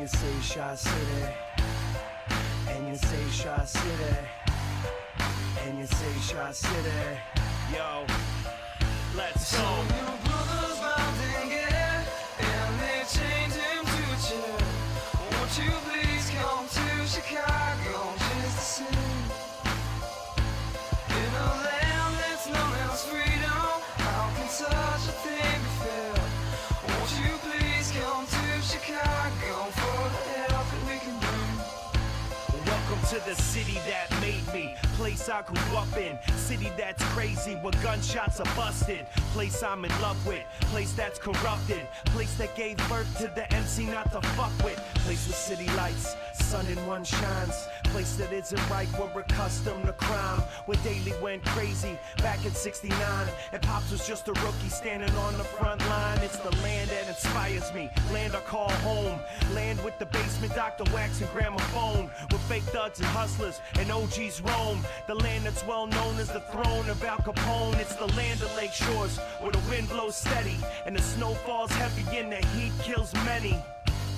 you say Shot City, and you say Shot City, and you say Shot City. Yo, let's go. Your brother's bound and get, and they chained him to a chair. Won't you please come to Chicago just to sing? In a land that's known as freedom, how can such a thing be fair? Won't you please come to Chicago for the help that we can bring? Welcome to the city that made me, place I grew up in, city that's crazy where gunshots are busted, place I'm in love with, place that's corrupted, place that gave birth to the MC not to fuck with, place with city lights, sun in one shines, place that isn't right, we're accustomed to crime, where daily went crazy back in '69, and Pops was just a rookie standing on the front line. It's the land that inspires me, land I call home, land with the basement Dr. Wax and gramophone, where fake thugs and hustlers and OGs roam, the land that's well known as the throne of Al Capone. It's the land of Lake Shores, where the wind blows steady and the snow falls heavy and the heat kills many.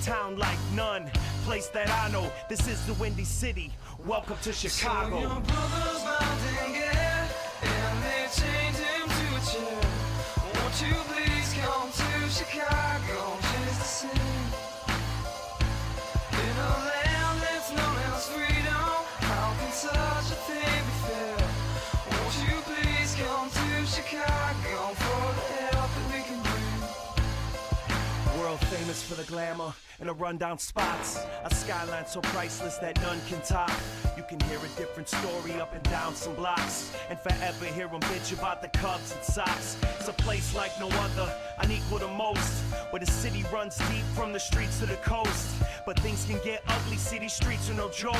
Town like none, place that I know, this is the Windy City, welcome to Chicago. So your brother's bound and get, and they chained him to a chair. Won't you please come to Chicago just to sing? In a land that's known as freedom, how can such a thing be fair? Won't you please come to Chicago for the help that we can bring? World famous for the glamour and the rundown spots, a skyline so priceless that none can top. You can hear a different story up and down some blocks, and forever hear them bitch about the Cubs and Sox. It's a place like no other, unequal to most, where the city runs deep from the streets to the coast. But things can get ugly, city streets are no joke,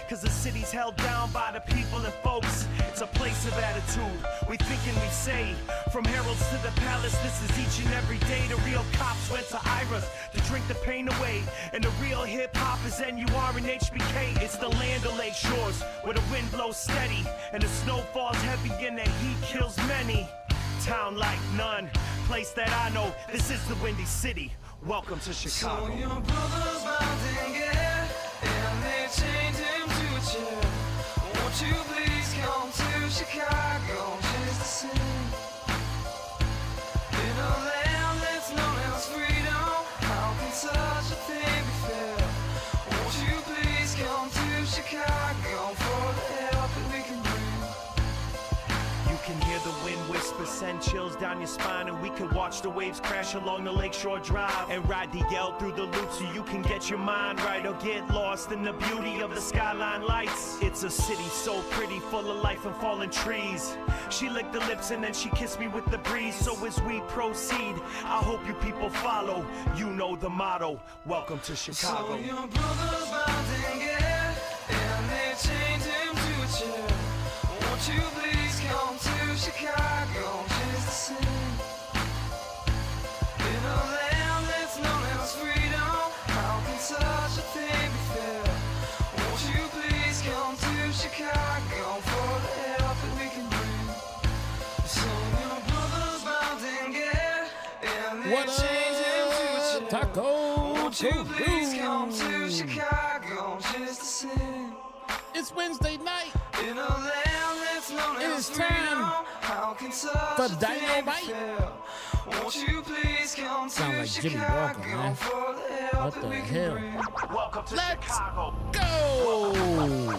cause the city's held down by the people and folks. It's a place of attitude, we think and we say, from heralds to the palace, this is each and every day. The real cops went to Ira's to drink the pain away, and the real hip-hop is NUR and HBK. It's the land of Lake Shores, where the wind blows steady and the snow falls heavy and the heat kills many. Town like none, place that I know, this is the Windy City, welcome to Chicago. So your brother's bound and get, and they chained him to a chair. Won't you please come to Chicago just to sing? In a land that's known as freedom, how can such a thing be fair? Won't you please come to Chicago for the help that we can bring? You can hear the wind whisper, send chills down your spine, and we can watch the waves crash along the Lakeshore Drive, and ride the L through the loop so you can get your mind right, or get lost in the beauty of the skyline lights. It's a city so pretty, full of life and fallen trees. She licked the lips and then she kissed me with the breeze. So as we proceed, I hope you people follow. You know the motto, welcome to Chicago. So your brother's bound and get, and they chained him to a chair. Won't you please come to Chicago just to sing? In a land that's known as freedom, how can such a thing be fair? Won't you please come to Chicago for the help that we can bring? So your brother's bound and get, and they What chained him to a chair. Taco Won't you please Peru. come to Chicago just to sing? It's Wednesday night. In a land that's known It as is freedom, time how can such for a thing be Dynamite. fair? Won't you please come Sound to like Jimmy Chicago Walker, man. for the help What that the we hell? can bring? Welcome to Let's Chicago. go.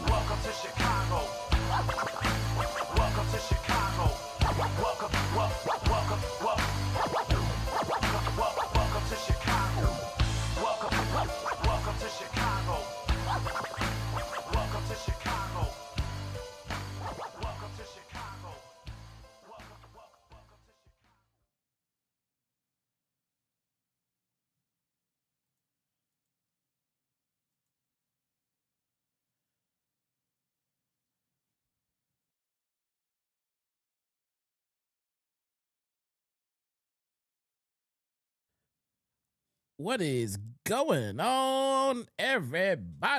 Welcome to Chicago. Welcome to Chicago. Welcome to Chicago. Welcome to Chicago. Welcome to Chicago. Welcome to Chicago. Welcome to Chicago. What is going on, everybody?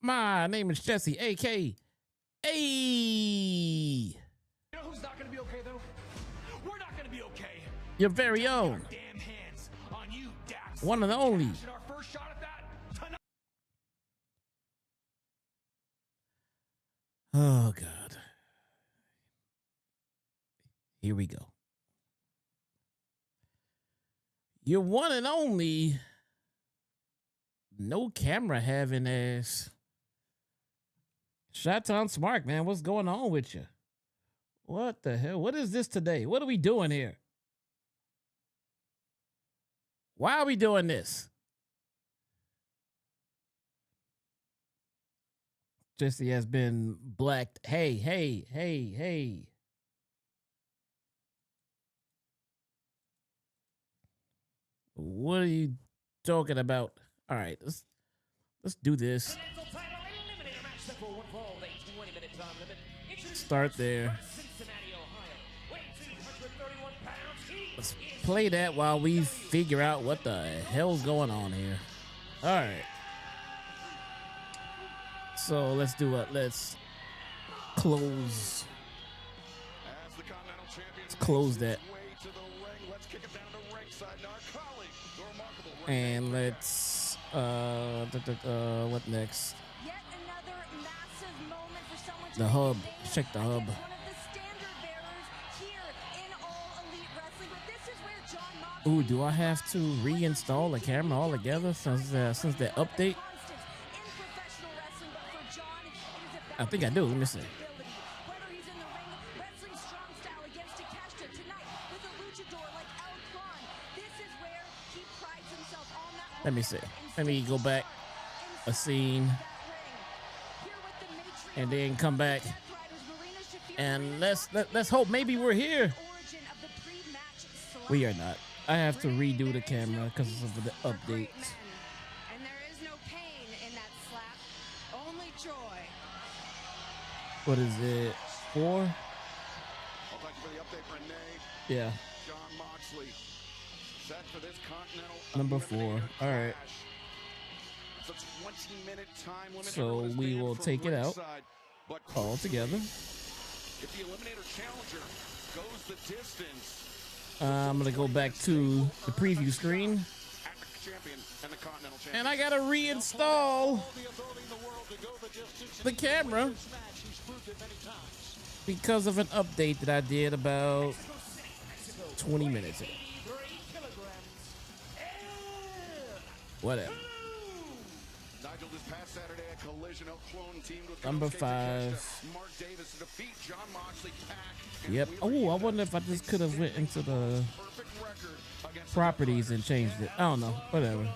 My name is Jesse, a.k.a. You know who's not going to be okay, though? We're not going to be okay. Your very own, Damn hands on you, Dax. one and only. Our first shot at that tonight. Oh, God. Here we go. Your one and only, no camera having ass. Shot-Town Smart, man. What's going on with you? What the hell? What is this today? What are we doing here? Why are we doing this? Jesse has been blacked. Hey, hey, hey, hey. What are you talking about? All right, let's do this. Start there. Let's play that while we figure out what the hell's going on here. All right. So let's do what? Let's close. Let's close that. And let's what next? The hub. Check the hub. Ooh, do I have to reinstall the camera altogether since the update? I think I do. Let me see. Let me see. Let me go back a scene and then come back and let's hope maybe we're here. We are not. I have to redo the camera because of the update. And there is no pain in that slap, only joy. What is it? 4? I'll thank you for the update, Renee. Yeah. John Moxley set for this Continental Number 4. All right. It's a 20-minute time limit. So Everyone's we banned will from take it out ringside, but all together. if the Eliminator Challenger goes the distance, I'm gonna go back to the preview screen, champion and the Continental Champion. and I gotta reinstall the camera because of an update that I did about 20 minutes ago. Whatever. Nigel, this past Saturday at Collision, El Clone teamed with Number Ricochet 5. Mark Davis to defeat John Moxley, Pac, Yep. Oh, I wonder if I just could have went into the perfect record against properties and changed it. I don't know. Whatever.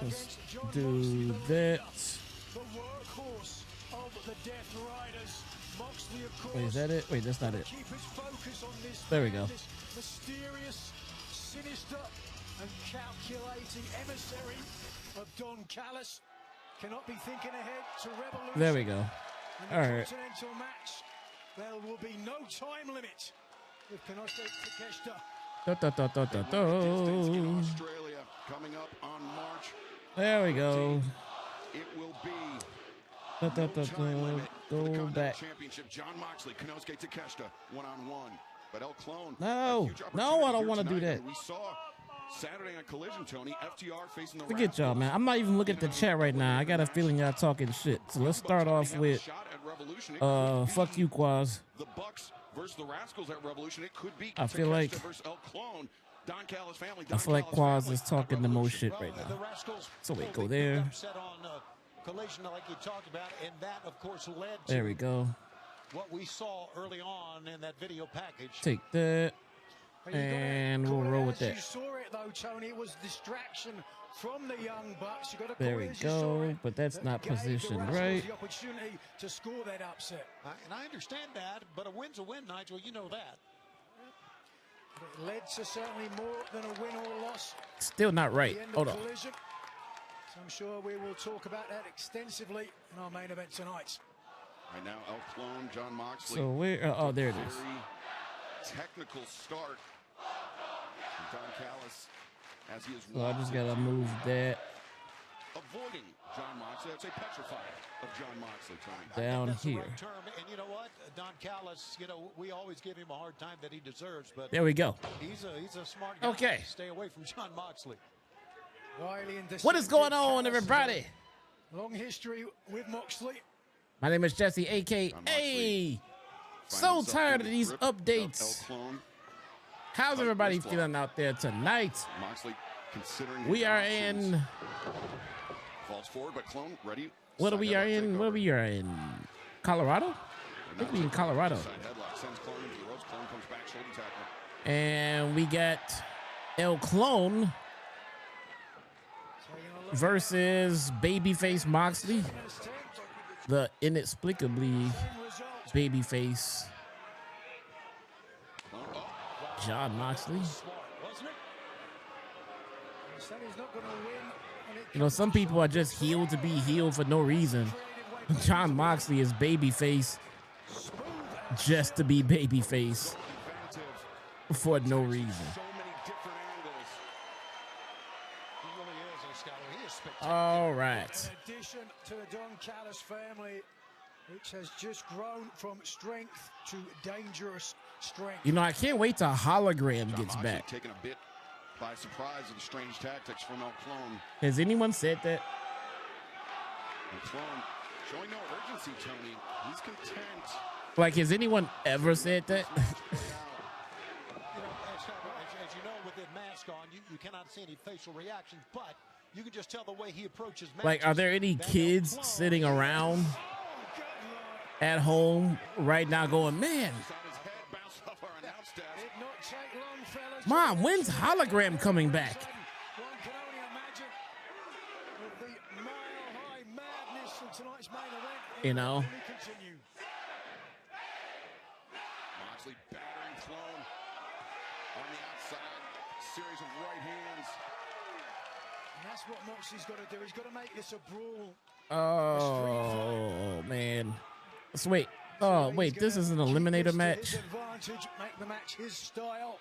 Let's do that. Wait, is that it? Wait, that's not it. There we go. Mysterious, sinister, and calculating emissary of Don Callis cannot be thinking ahead to Revolution. There we go. In All the right. Continental match, there will be no time limit with Konosuke Takeshita. Australia coming up on March. There we go. It will be no time limit for the Go Continental back. Championship. John Moxley, Konosuke Takeshita, one-on-one. But El Clone, No. a huge No, I don't opportunity want to do here that. tonight. We saw Saturday on Collision, Tony, FTR facing the Forget y'all, Rascalz. man. I'm not even looking at the chat right now. I got a feeling y'all talking shit. So let's start off with Shot at Revolution. It could fuck be you, Quaz. The Bucks versus the Rascalz at Revolution. It could be I feel Takeshita like- versus El Clone. Don Callis family. I feel like Quaz is talking the most shit right The now. Rascalz So wait, go totally there. upset on Collision like you talked about, and that, of course, led to There we go. what we saw early on in that video package. Take that. Well, you gotta And we'll call it roll with as You that. saw it though, Tony. It was distraction from the Young Bucks. You got to There call we it as you saw go. it. But that's That not gave the positioned Rascalz right. The opportunity to score that upset. And I understand that, but a win's a win, Nigel. You know that. It led to certainly more than a win or loss. Still not At right. the end Hold of on. Collision. So I'm sure we will talk about that extensively in our main event tonight. Right now, El Clone, John Moxley. So where? Oh, there it is. Very technical start. And Don Callis, as he is So I just gotta move that. avoiding John Moxley. I'd say petrified of John Moxley, Tony. Down That's the here. right term. And you know what? Don Callis, you know, we always give him a hard time that he deserves, but There we go. he's a smart guy. Okay. Stay away from John Moxley. Riley and What is going Callis on, everybody? Long history with Moxley. My name is Jesse, a.k.a. Moxley So tired of these updates. El Clone. How's everybody feeling out there tonight? Moxley considering We his are options. in... Falls forward, but Clone ready. What Side we headlock are in? takeover. What we are in? Colorado? I think we in Colorado. Side headlock sends Clone into the ropes. Clone comes back, shoulder tackle. And we got El Clone versus Babyface Moxley, the inexplicably babyface John Moxley. Said he's not going to win. And it You know, some people are just healed to be healed for no reason. John Moxley is babyface just to be babyface for no reason. So many different angles. He really is, Rascalz. He is spectacular. All right. In addition to the Don Callis family, which has just grown from strength to dangerous strength. You know, I can't wait till Hologram John gets Moxley back. taken a bit by surprise of the strange tactics from El Clone. Has anyone said that? And Clone showing no urgency, Tony. He's content. Like, has anyone ever said that? You know, as you know, with the mask on, you cannot see any facial reactions, but you can just tell the way he approaches matches. Like, are there any that kids El Clone- sitting around at home right now going, man, Saw his head bounce off our announce desk. Did not take long, fellas. Mom, when's Hologram coming back? One can only imagine with the mile-high madness of tonight's main event. it You know. will only continue. Moxley battering Clone on the outside. Series of right hands. And that's what Moxley's got to do. He's got to make this a brawl. Oh, man. Let's wait. Oh, He's wait, this gonna is an keep eliminator this to match? his advantage, make the match his style.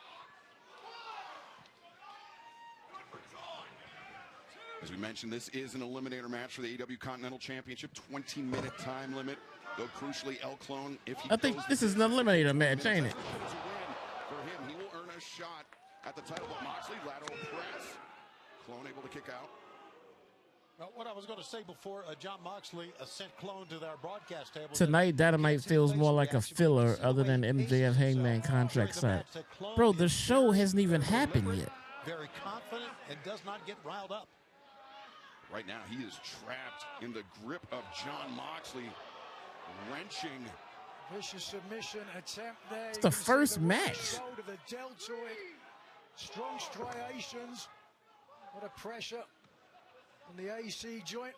As we mentioned, this is an eliminator match for the AEW Continental Championship. 20-minute time limit. Though crucially, El Clone, if he I think goes this the is an eliminator match, ain't it? distance, it's a win for him. He will earn a shot at the title. But Moxley, lateral press. Clone able to kick out. Well, what I was going to say before, John Moxley sent Clone to our broadcast table. Tonight, Dynamite feels more like a filler other than MJF Hangman contract side. Bro, the show hasn't even happened yet. Very confident and does not get riled up. Right now, he is trapped in the grip of John Moxley. Wrenching. Vicious submission attempt there. It's You the can see first right match. Shoulder, the deltoid, strong striations. What a pressure on the AC joint.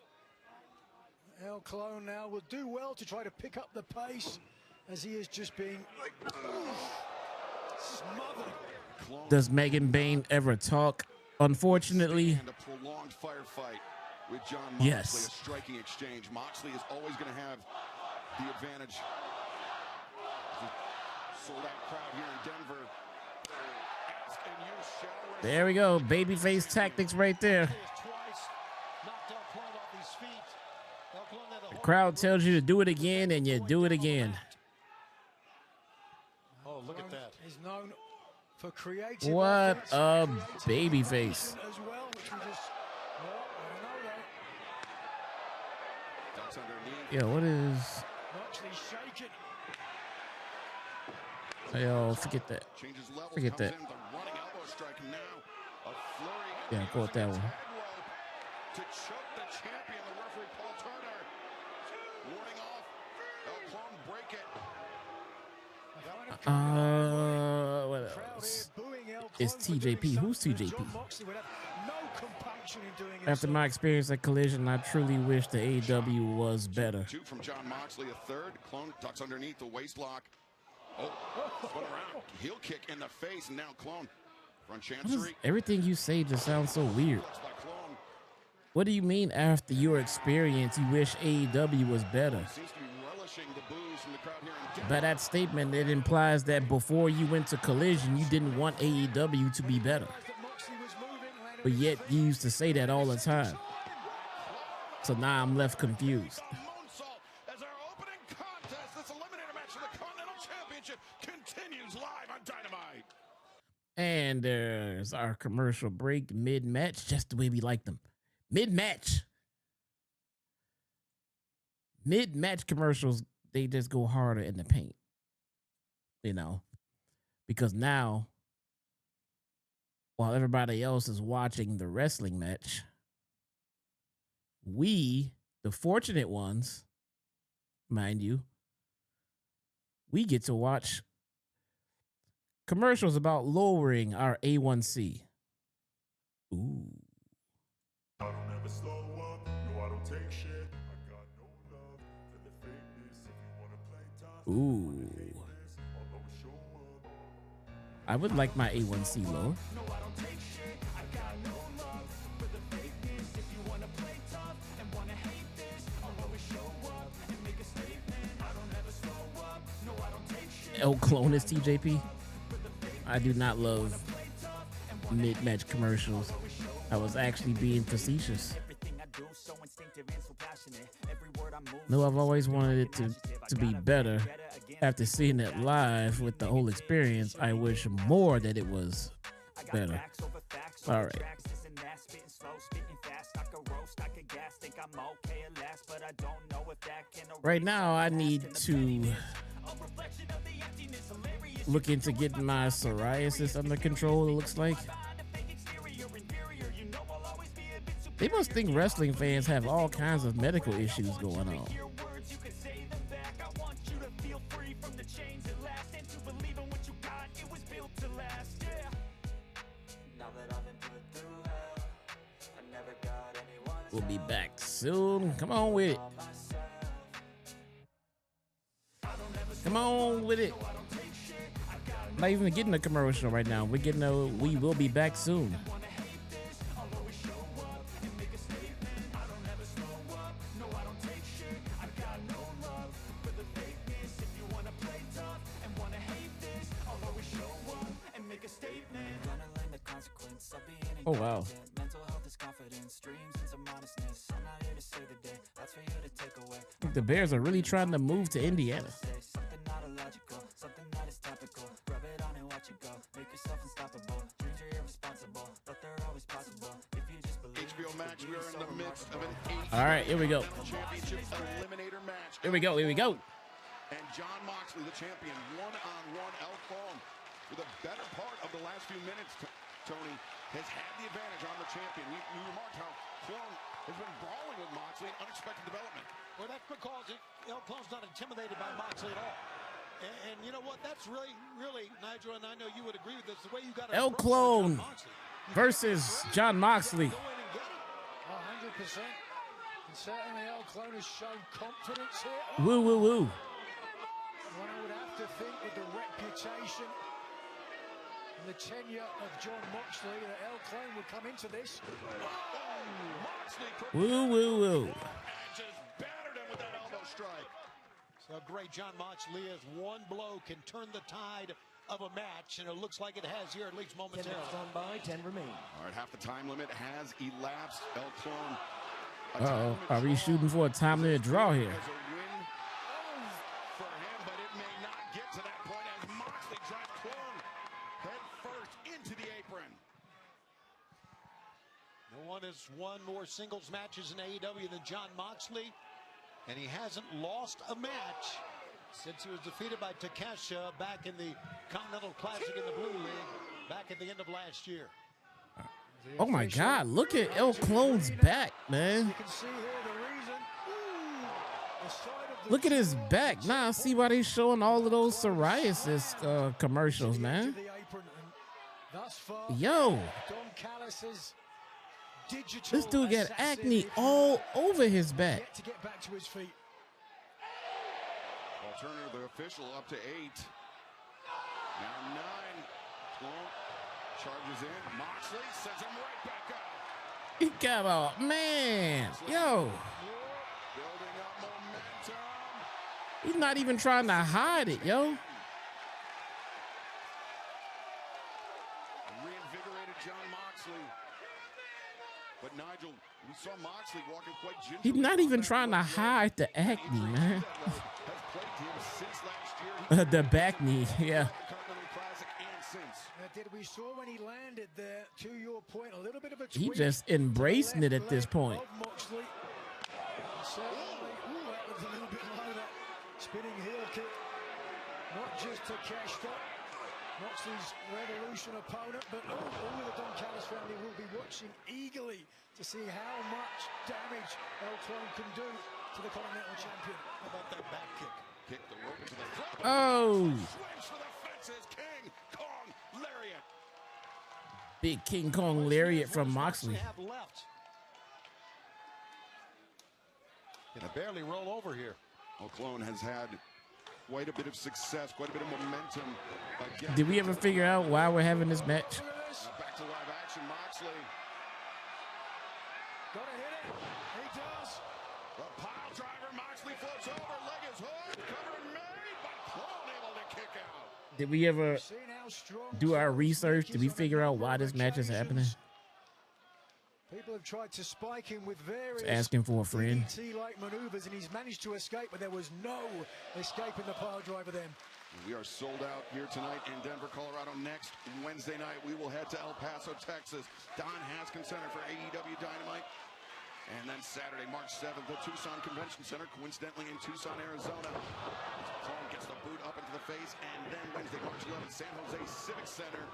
El Clone now will do well to try to pick up the pace as he is just being smothered. Clone Does Megan Bayne ever talk? Unfortunately, and a prolonged firefight with John Moxley. Yes. A striking exchange. Moxley is always going to have the advantage. Sold out crowd here in Denver. Ask and you shall receive. there we go. Babyface tactics right there. Twice knocked El Clone off his feet. El Clone had a The whole- crowd tells you to do it again, and you do it again. Oh, look at that. Is known for creative What offense, a creative babyface. action as well, which we just, well, I don't know though. Ducks underneath. Yo, what is... Moxley shaking. Yo, forget that. Changes levels. Forget comes that. in, the running elbow strike now. A flurry. Yeah, go with that one. Tag rope to choke the champion, the referee Paul Turner. Warning off. El Clone break it. What Crowd else? here booing El It's Clone for doing TJP. Who's something that TJP? John Moxley would have no compunction in doing After my experience at Collision, I truly wish the AEW was better. Two from John Moxley, a third. Clone tucks underneath the waist lock. Oh, spun around. Heel kick in the face, and now Clone. Front What is- chancery. everything you say just sounds so weird. Looks like Clone. What do you mean after your experience, you wish AEW was better? Seems to be relishing the boos from the crowd here in Denver. By that statement, it implies that before you went to Collision, you didn't want AEW to be better. that Moxley was moving, landed But his yet feet. you used to say that all the time. So now I'm left confused. Moonsault as our opening contest. This eliminator match for the Continental Championship continues live on Dynamite. And there's our commercial break mid-match, just the way we like them. Mid-match. Mid-match commercials, they just go harder in the paint. You know, because now, while everybody else is watching the wrestling match, we, the fortunate ones, mind you, we get to watch commercials about lowering our A1C. Ooh. I don't ever slow up, no I don't take shit. I got no love for the fakeness. If you wanna play tough, Ooh. I'll always show up. I would like my A1C lower. No, I don't take shit. I got no love for the fakeness. If you wanna play tough and wanna hate this, I'll always show up and make a statement. I don't ever slow up. No, I don't take shit. El Clone is TJP. I do not love mid-match commercials. I was actually being facetious. No, I've always wanted it to be better. After seeing it live with the whole experience, I wish more that it was better. All right. Right now, I need to look into getting my psoriasis under control, it looks like. They must think wrestling fans have all kinds of medical issues going on. We'll be back soon. Come on with it. Come on with it. Not even getting a commercial right now. We're getting a we will be back soon. Oh wow. I think the Bears are really trying to move to Indiana. Match. We are in the midst of an All right, here we go. championship eliminator match. Here we go. Here we go. And John Moxley, the champion, one-on-one El Clone. For the better part of the last few minutes, Tony has had the advantage on the champion. We remarked how Clone has been brawling with Moxley, unexpected development. Well, that's because El Clone's not intimidated by Moxley at all. And you know what? That's really, Nigel, and I know you would agree with this, the way you got to El Clone versus John Moxley. 100%. And certainly El Clone has shown confidence here. Woo, woo, woo. One I would have to think with the reputation and the tenure of John Moxley that El Clone would come into this. Woo, woo, woo. And just battered him with that elbow strike. So great, John Moxley, as one blow can turn the tide of a match, and it looks like it has here, at least momentarily. 10 minutes gone by, 10 remain. All right, half the time limit has elapsed. El Clone. Uh-oh. Are we shooting for a time limit draw here? As a win for him, but it may not get to that point as Moxley drives Clone head first into the apron. No one has won more singles matches in AEW than John Moxley, and he hasn't lost a match since he was defeated by Takesha back in the Continental Classic in the Blue League back at the end of last year. Oh my God, look at El Clone's back, man. You can see here the reason. The side of the Look at his back. Now I see why they showing all of those psoriasis commercials, man. the apron, and thus far, Yo, Don Callis's digital this dude got assassin, acne if you all will, over his back. yet to get back to his feet. Alternative, the official up to 8. Now 9. Clone charges in. Moxley sends him right back up. He got out, man. Yo, Building up momentum. he's not even trying to hide it, yo. Reinvigorated John Moxley. But Nigel, we saw Moxley walking quite gingerly. He's not even trying to hide the acne, man. Has played him since last year. The back knee, yeah. Continental Classic and since. We saw when he landed there, to your point, a little bit of a He tweak just to the embracing it left at this leg point. of Moxley. Certainly, that was a little bit low, that spinning heel kick. Not just Takeshita, Moxley's Revolution opponent, but all of the Don Callis family will be watching eagerly to see how much damage El Clone can do to the Continental Champion. How about that back kick? Kick the rope into the throat. Oh, Swings for the fences. King Kong Lariat. big King Kong lariat from Moxley. Have left. Gonna barely roll over here. El Clone has had quite a bit of success, quite a bit of momentum. Did we ever figure out why we're having this match? Back to live action, Moxley. Gotta hit it. He does. The pile driver, Moxley flips over, leg is hooked, cover made, but Clone able to kick out. Did we ever Seeing how strong do our research? Did we figure out why this match is happening? People have tried to spike him with various Asking for a friend. DDT-like maneuvers, and he's managed to escape, but there was no escaping the pile driver then. We are sold out here tonight in Denver, Colorado. Next Wednesday night, we will head to El Paso, Texas, Don Haskins Center for AEW Dynamite. And then Saturday, March 7th, the Tucson Convention Center, coincidentally in Tucson, Arizona. Clone gets the boot up into the face. And then Wednesday, March 11th, San Jose Civic Center,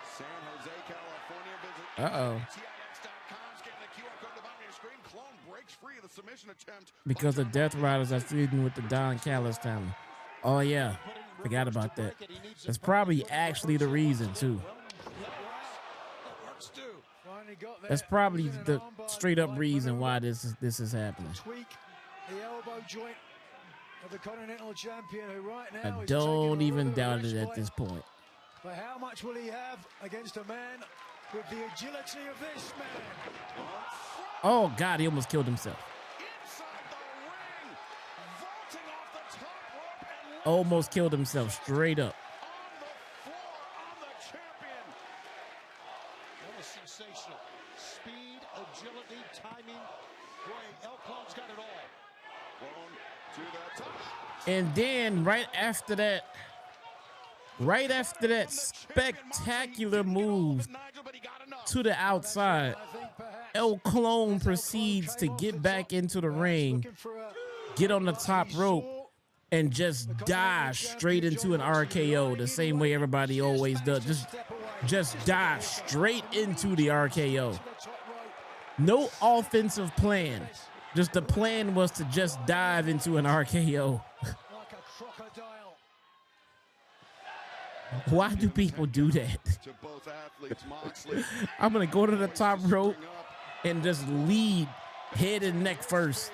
San Jose, California. Visit TIX.com, scan the QR code at the bottom of your screen. Clone breaks free of the submission attempt. Because the Death Riders are feuding with the Don Callis family. Oh yeah, forgot about that. That's probably actually the reason too. That's probably the straight up reason why this is happening. Tweak the elbow joint of the Continental Champion, who right now I is don't taking a even little bit doubt of it at respite. this point. But how much will he have against a man with the agility of this man? Oh God, he almost killed himself. Almost killed himself straight up. That was sensational. Speed, agility, timing. Boy, El Clone's got it all. Clone to the top. And then right after that spectacular move to the outside, El Clone proceeds to get back into the ring, get on the top rope, and just dive straight into an RKO the same way everybody always does. Just dive straight into the RKO. No offensive plan. Just the plan was to just dive into an RKO. Why do people do that? To both athletes, Moxley. I'm going to go to the top rope and just lead head and neck first.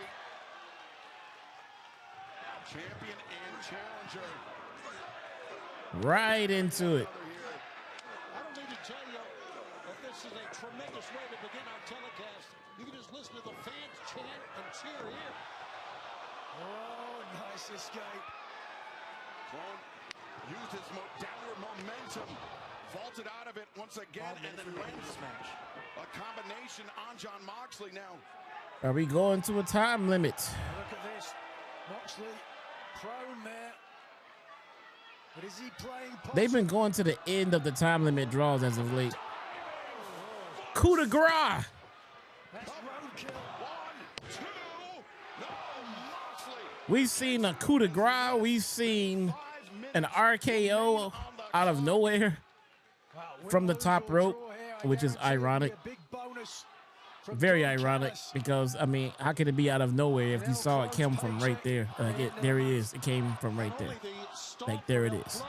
Champion and challenger. Right into it. I don't need to tell you that this is a tremendous way to begin our telecast. You can just listen to the fans chant and cheer here. Oh, nice escape. Clone used his downward momentum, vaulted out of it once again, and then wins a combination on John Moxley now. Are we going to a time limit? Look at this. Moxley prone there. But is he playing possum? They've been going to the end of the time limit draws as of late. Coup de grace. That's roadkill. 1, 2, no, Moxley. We've seen a coup de grace. We've seen an RKO out of nowhere from the top rope, which is ironic. Very ironic because, I mean, how can it be out of nowhere if you saw it come from right there? Like there he is. It came from right there. Like there it is.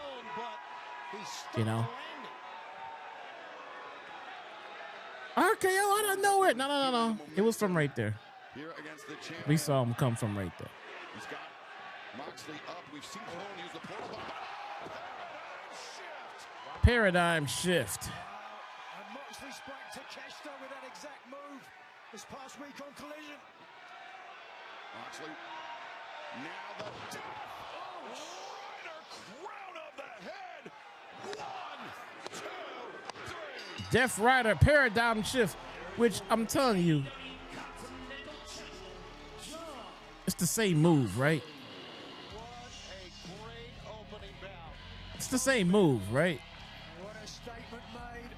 You know? RKO out of nowhere. No. It was from right there. Here against the champion. We saw him come from right there. He's got Moxley up. We've seen Clone use the portal bomb. Paradigm shift. And Moxley sprang to Takeshita with that exact move this past week on Collision. Moxley. Now the Rider crown of the head. 1, 2, 3. Death Rider paradigm shift. Which I'm telling you, it's the same move, right? It's the same move, right? What a statement made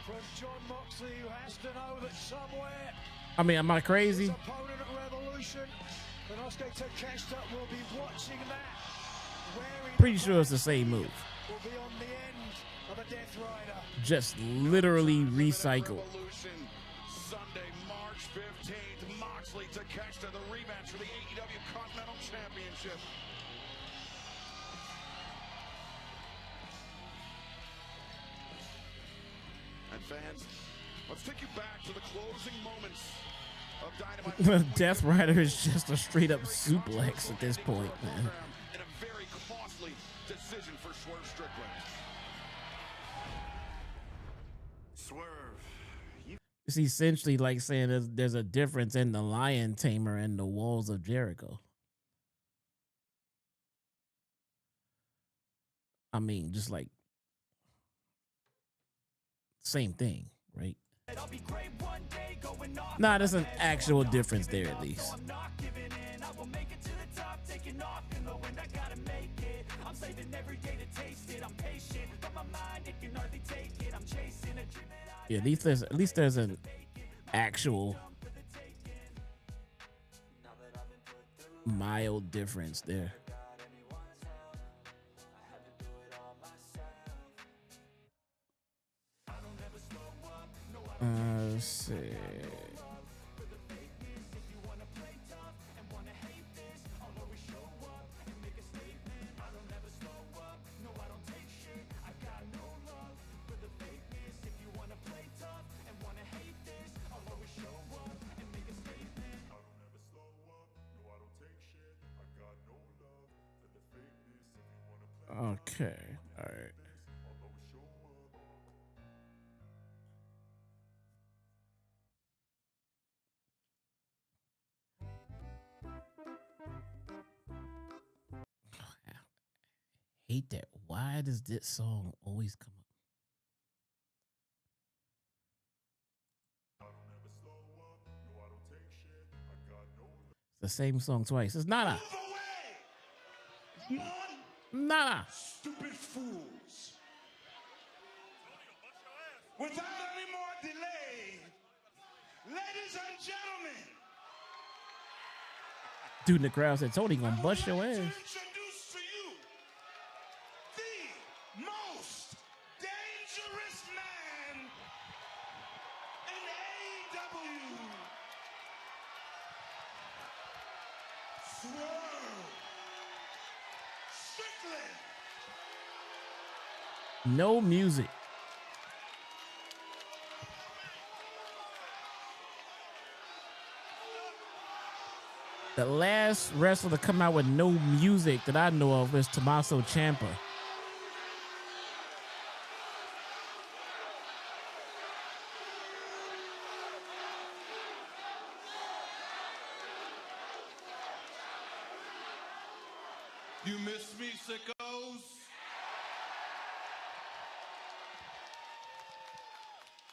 from John Moxley, who has to know that somewhere I mean, am I his crazy? opponent at Revolution, Konosuke Takeshita, will be watching that. Wearing Pretty sure it's the same move. will be on the end of a Death Rider. Just literally recycled. Revolution, Sunday, March 15th. Moxley Takeshita, the rematch for the AEW Continental Championship. And fans, let's take you back to the closing moments of Dynamite. Death Rider is just a straight up suplex at this point, man. And a very costly decision for Swerve Strickland. Swerve. It's essentially like saying there's a difference in the Lion Tamer and the Walls of Jericho. I mean, just like same thing, right? Nah, there's an actual difference there at least. Yeah, at least there's an actual mild difference there. Let's see. Okay, all right. Hate that. Why does this song always come up? It's the same song twice. It's Nana. Nana. Stupid fools. Without any more delay, ladies and gentlemen, Dude in the crowd said, Tony gonna bust your ass. introduce to you the most dangerous man in AEW. Swerve Strickland. No music. The last wrestler to come out with no music that I know of is Tommaso Ciampa. You miss me, sickos?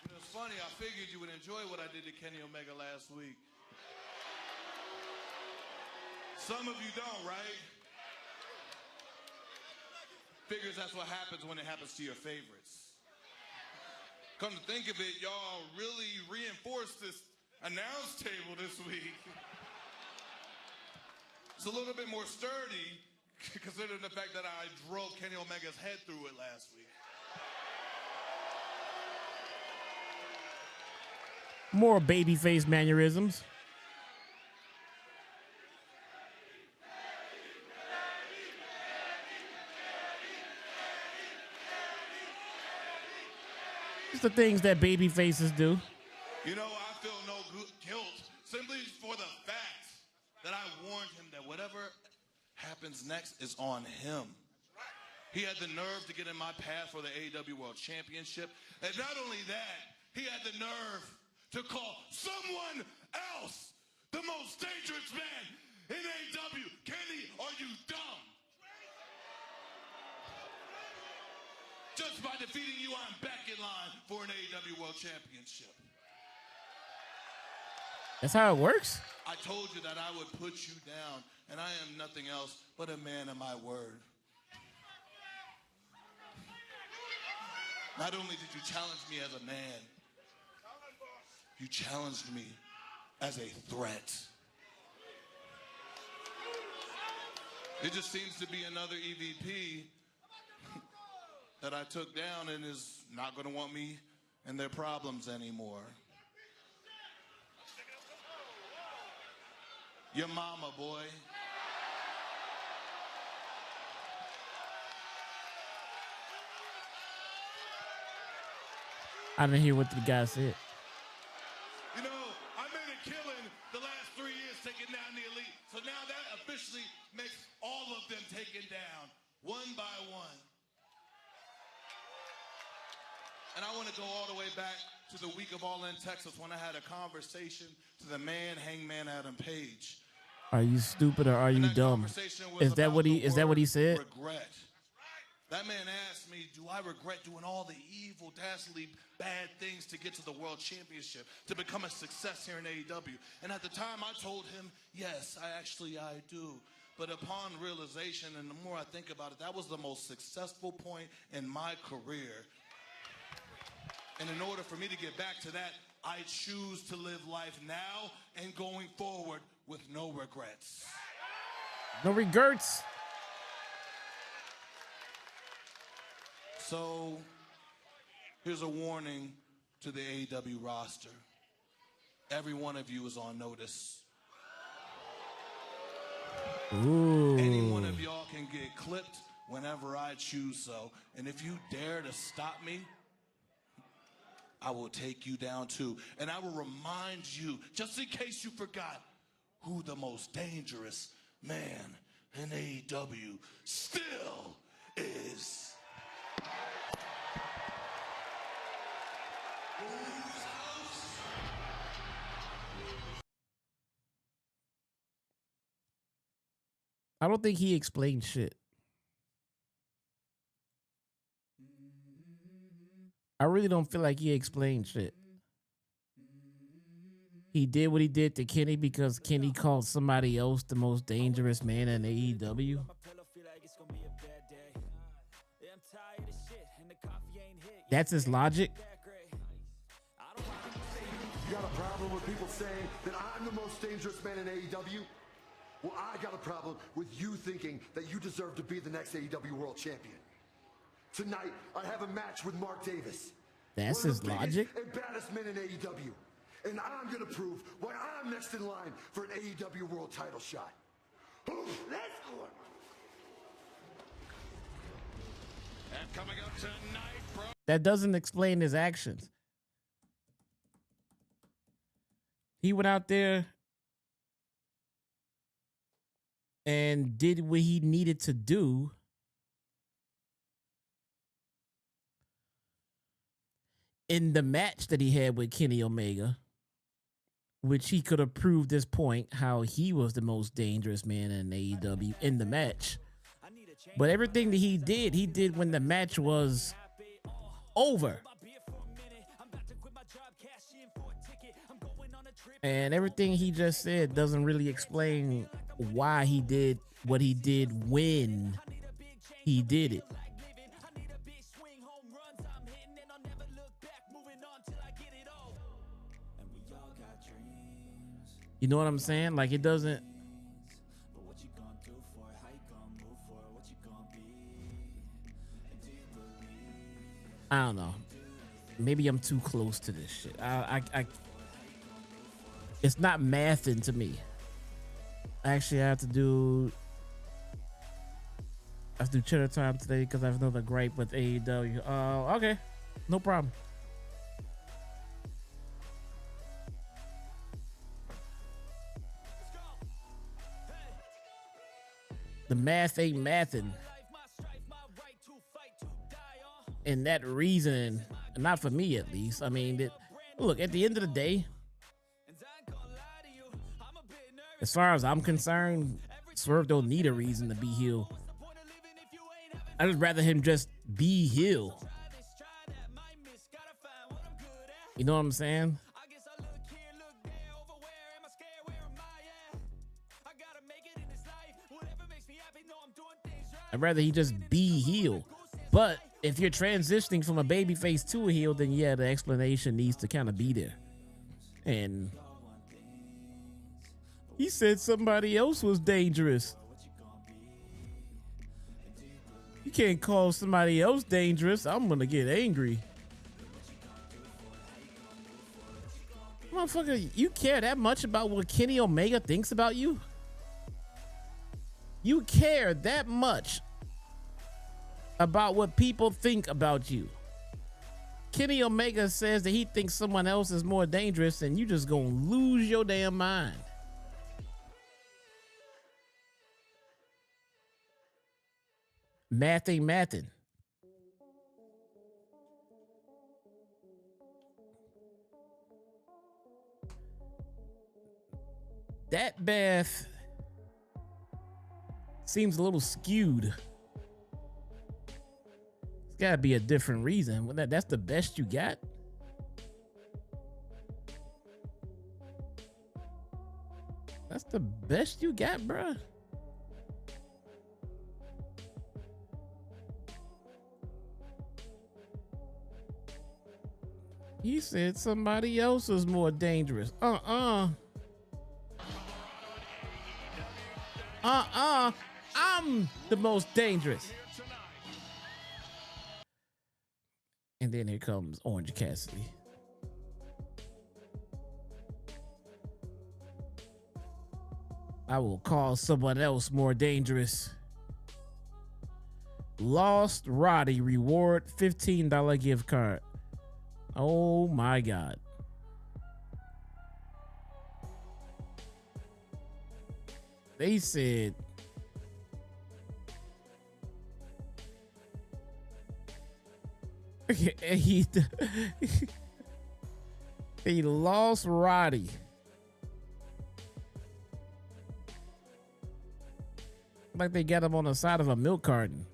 You know, it's funny, I figured you would enjoy what I did to Kenny Omega last week. Some of you don't, right? Figures that's what happens when it happens to your favorites. Come to think of it, y'all really reinforced this announce table this week. It's a little bit more sturdy, considering the fact that I drove Kenny Omega's head through it last week. More babyface mannerisms. It's the things that baby faces do. You know, I feel no guilt simply for the fact that I warned him that whatever happens next is on him. He had the nerve to get in my path for the AEW World Championship. And not only that, he had the nerve to call someone else the most dangerous man in AEW. Kenny, are you dumb? Just by defeating you, I'm back in line for an AEW World Championship. That's how it works? I told you that I would put you down, and I am nothing else but a man of my word. Not only did you challenge me as a man, you challenged me as a threat. It just seems to be another EVP that I took down and is not going to want me and their problems anymore. Your mama, boy. I didn't hear what the guy said. You know, I made a killing the last 3 years taking down the elite. So now that officially makes all of them taken down, one by one. And I want to go all the way back to the week of All In, Texas, when I had a conversation to the man, Hangman Adam Page. Are you stupid or are you dumb? Is that what he said? Regret. That man asked me, do I regret doing all the evil, dastardly, bad things to get to the World Championship, to become a success here in AEW? And at the time, I told him, yes, I do. But upon realization, and the more I think about it, that was the most successful point in my career. And in order for me to get back to that, I choose to live life now and going forward with no regrets. No regrets. So, here's a warning to the AEW roster. Every one of you is on notice. Ooh. Any one of y'all can get clipped whenever I choose so. And if you dare to stop me, I will take you down too. And I will remind you, just in case you forgot, who the most dangerous man in AEW still is. I don't think he explained shit. I really don't feel like he explained shit. He did what he did to Kenny because Kenny called somebody else the most dangerous man in AEW. That's his logic. You got a problem with people saying that I'm the most dangerous man in AEW? Well, I got a problem with you thinking that you deserve to be the next AEW World Champion. Tonight, I have a match with Mark Davis. That's his logic? And baddest men in AEW. And I'm going to prove why I'm next in line for an AEW World title shot. Let's go. And coming up tonight, bro. That doesn't explain his actions. He went out there and did what he needed to do in the match that he had with Kenny Omega, which he could have proved this point how he was the most dangerous man in AEW in the match. But everything that he did when the match was over. And everything he just said doesn't really explain why he did what he did when he did it. You know what I'm saying? Like, it doesn't. I don't know. Maybe I'm too close to this shit. It's not mathing to me. Actually, I have to do cheddar time today because I have another gripe with AEW. Okay, no problem. The math ain't mathing. And that reason, not for me at least. I mean, look, at the end of the day, as far as I'm concerned, Swerve don't need a reason to be heel. I'd just rather him just be heel. You know what I'm saying? I'd rather he just be heel. But if you're transitioning from a babyface to a heel, then yeah, the explanation needs to kind of be there. And he said somebody else was dangerous. You can't call somebody else dangerous. I'm gonna get angry. Motherfucker, you care that much about what Kenny Omega thinks about you? You care that much about what people think about you? Kenny Omega says that he thinks someone else is more dangerous, and you just gonna lose your damn mind. Math ain't mathin'. That math seems a little skewed. It's gotta be a different reason. Well, that's the best you got? That's the best you got, bruh? He said somebody else was more dangerous. I'm the most dangerous. And then here comes Orange Cassidy. I will call someone else more dangerous. Lost Roddy reward $15 gift card. Oh my God. They said he lost Roddy. Like they got him on the side of a milk carton.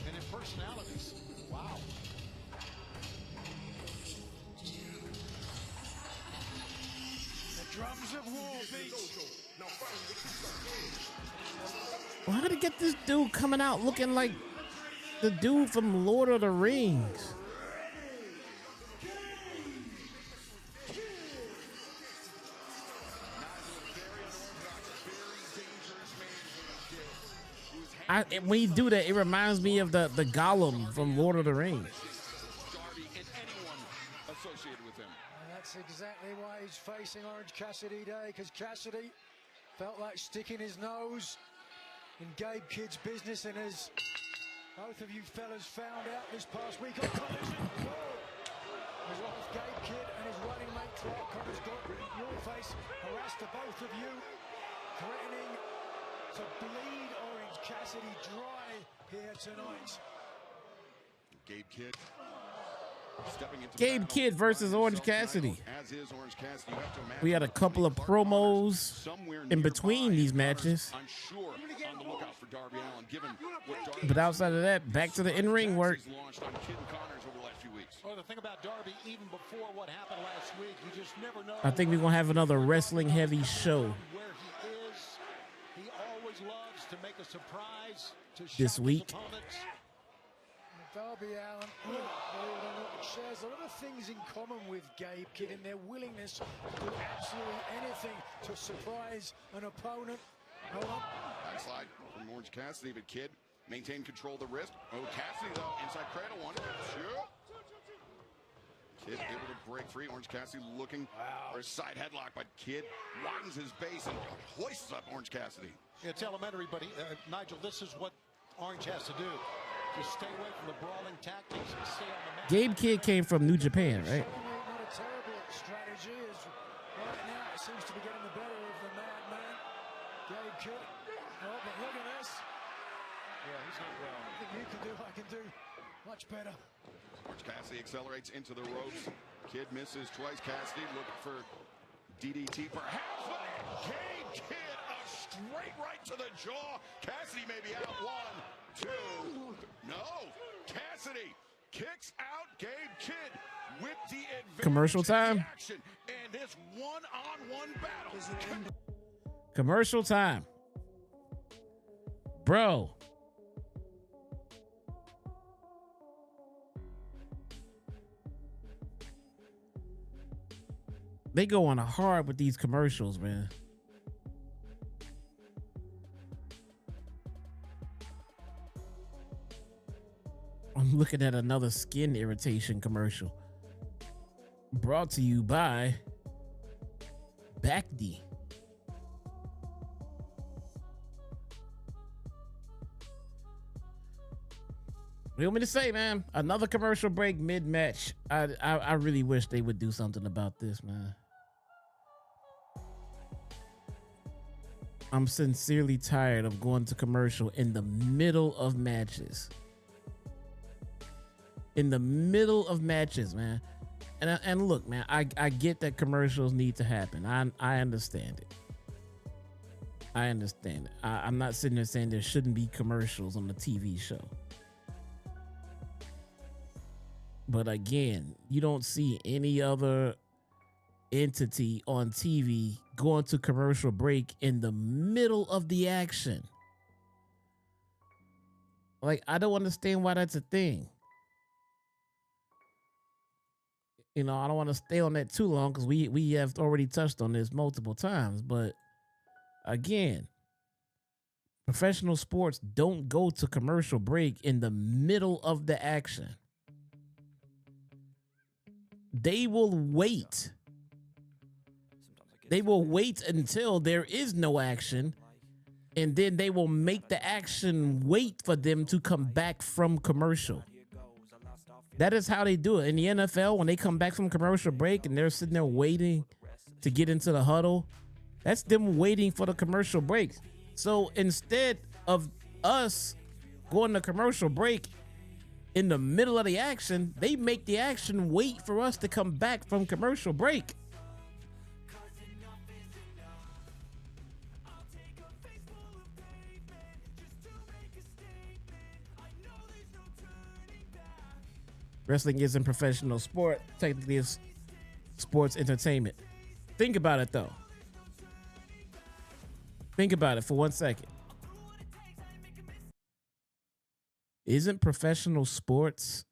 And in personalities, wow. The drums of war beat. Well, how did get this dude coming out looking like the dude from Lord of the Rings? When you do that, it reminds me of the Gollum from Lord of the Rings. And that's exactly why he's facing Orange Cassidy today, because Cassidy felt like sticking his nose in Gabe Kidd's business, and as both of you fellas found out this past week on Collision, his wife Gabe Kidd and his running mate Clark Connor's got your face harassed to both of you, threatening to bleed Orange Cassidy dry here tonight. Gabe Kidd. Gabe Kidd versus Orange Cassidy. As is Orange Cassidy. You have to imagine We had a couple of promos in between these matches. I'm sure on the lookout for Darby Allin, given what Darby But outside of that, back to the in-ring work. launched on Kidd and Connors over the last few weeks. Well, the thing about Darby, even before what happened last week, you just never know. I think we're going to have another wrestling-heavy show Where he is, he always loves to make a surprise to this shock week. his opponents. Darby Allin, believe it or not, shares a lot of things in common with Gabe Kidd in their willingness to do absolutely anything to surprise an opponent. Hold on. Backslide from Orange Cassidy, but Kidd maintained control of the wrist. Oh, Cassidy, though, inside cradle one. Sure. Kidd able to break free. Orange Cassidy looking for a side headlock, but Kidd widens his base and hoists up Orange Cassidy. It's elementary, but Nigel, this is what Orange has to do. Just stay away from the brawling tactics and stay on the mat. Gabe Kidd came from New Japan, right? Not a terrible strategy, as right now it seems to be getting the better of the madman. Gabe Kidd. Oh, but look at this. Yeah, he's not well. I think you can do, I can do much better. Orange Cassidy accelerates into the ropes. Kidd misses twice. Cassidy looking for DDT, perhaps. Gabe Kidd, a straight right to the jaw. Cassidy may be out. 1, 2. No. Cassidy kicks out Gabe Kidd with the advantage. Commercial time. Action and this one-on-one battle. Commercial time. Bro. They go on hard with these commercials, man. I'm looking at another skin irritation commercial. Brought to you by Agony. What do you want me to say, man? Another commercial break mid-match. I really wish they would do something about this, man. I'm sincerely tired of going to commercial in the middle of matches. In the middle of matches, man. And look, man, I get that commercials need to happen. I understand it. I understand it. I'm not sitting there saying there shouldn't be commercials on the TV show. But again, you don't see any other entity on TV going to commercial break in the middle of the action. Like, I don't understand why that's a thing. You know, I don't want to stay on that too long because we have already touched on this multiple times. But again, professional sports don't go to commercial break in the middle of the action. They will wait. They will wait until there is no action, and then they will make the action wait for them to come back from commercial. That is how they do it. In the NFL, when they come back from commercial break and they're sitting there waiting to get into the huddle, that's them waiting for the commercial break. So instead of us going to commercial break in the middle of the action, they make the action wait for us to come back from commercial break. Wrestling isn't professional sport. Technically, it's sports entertainment. Think about it, though. Think about it for 1 second. Isn't professional sports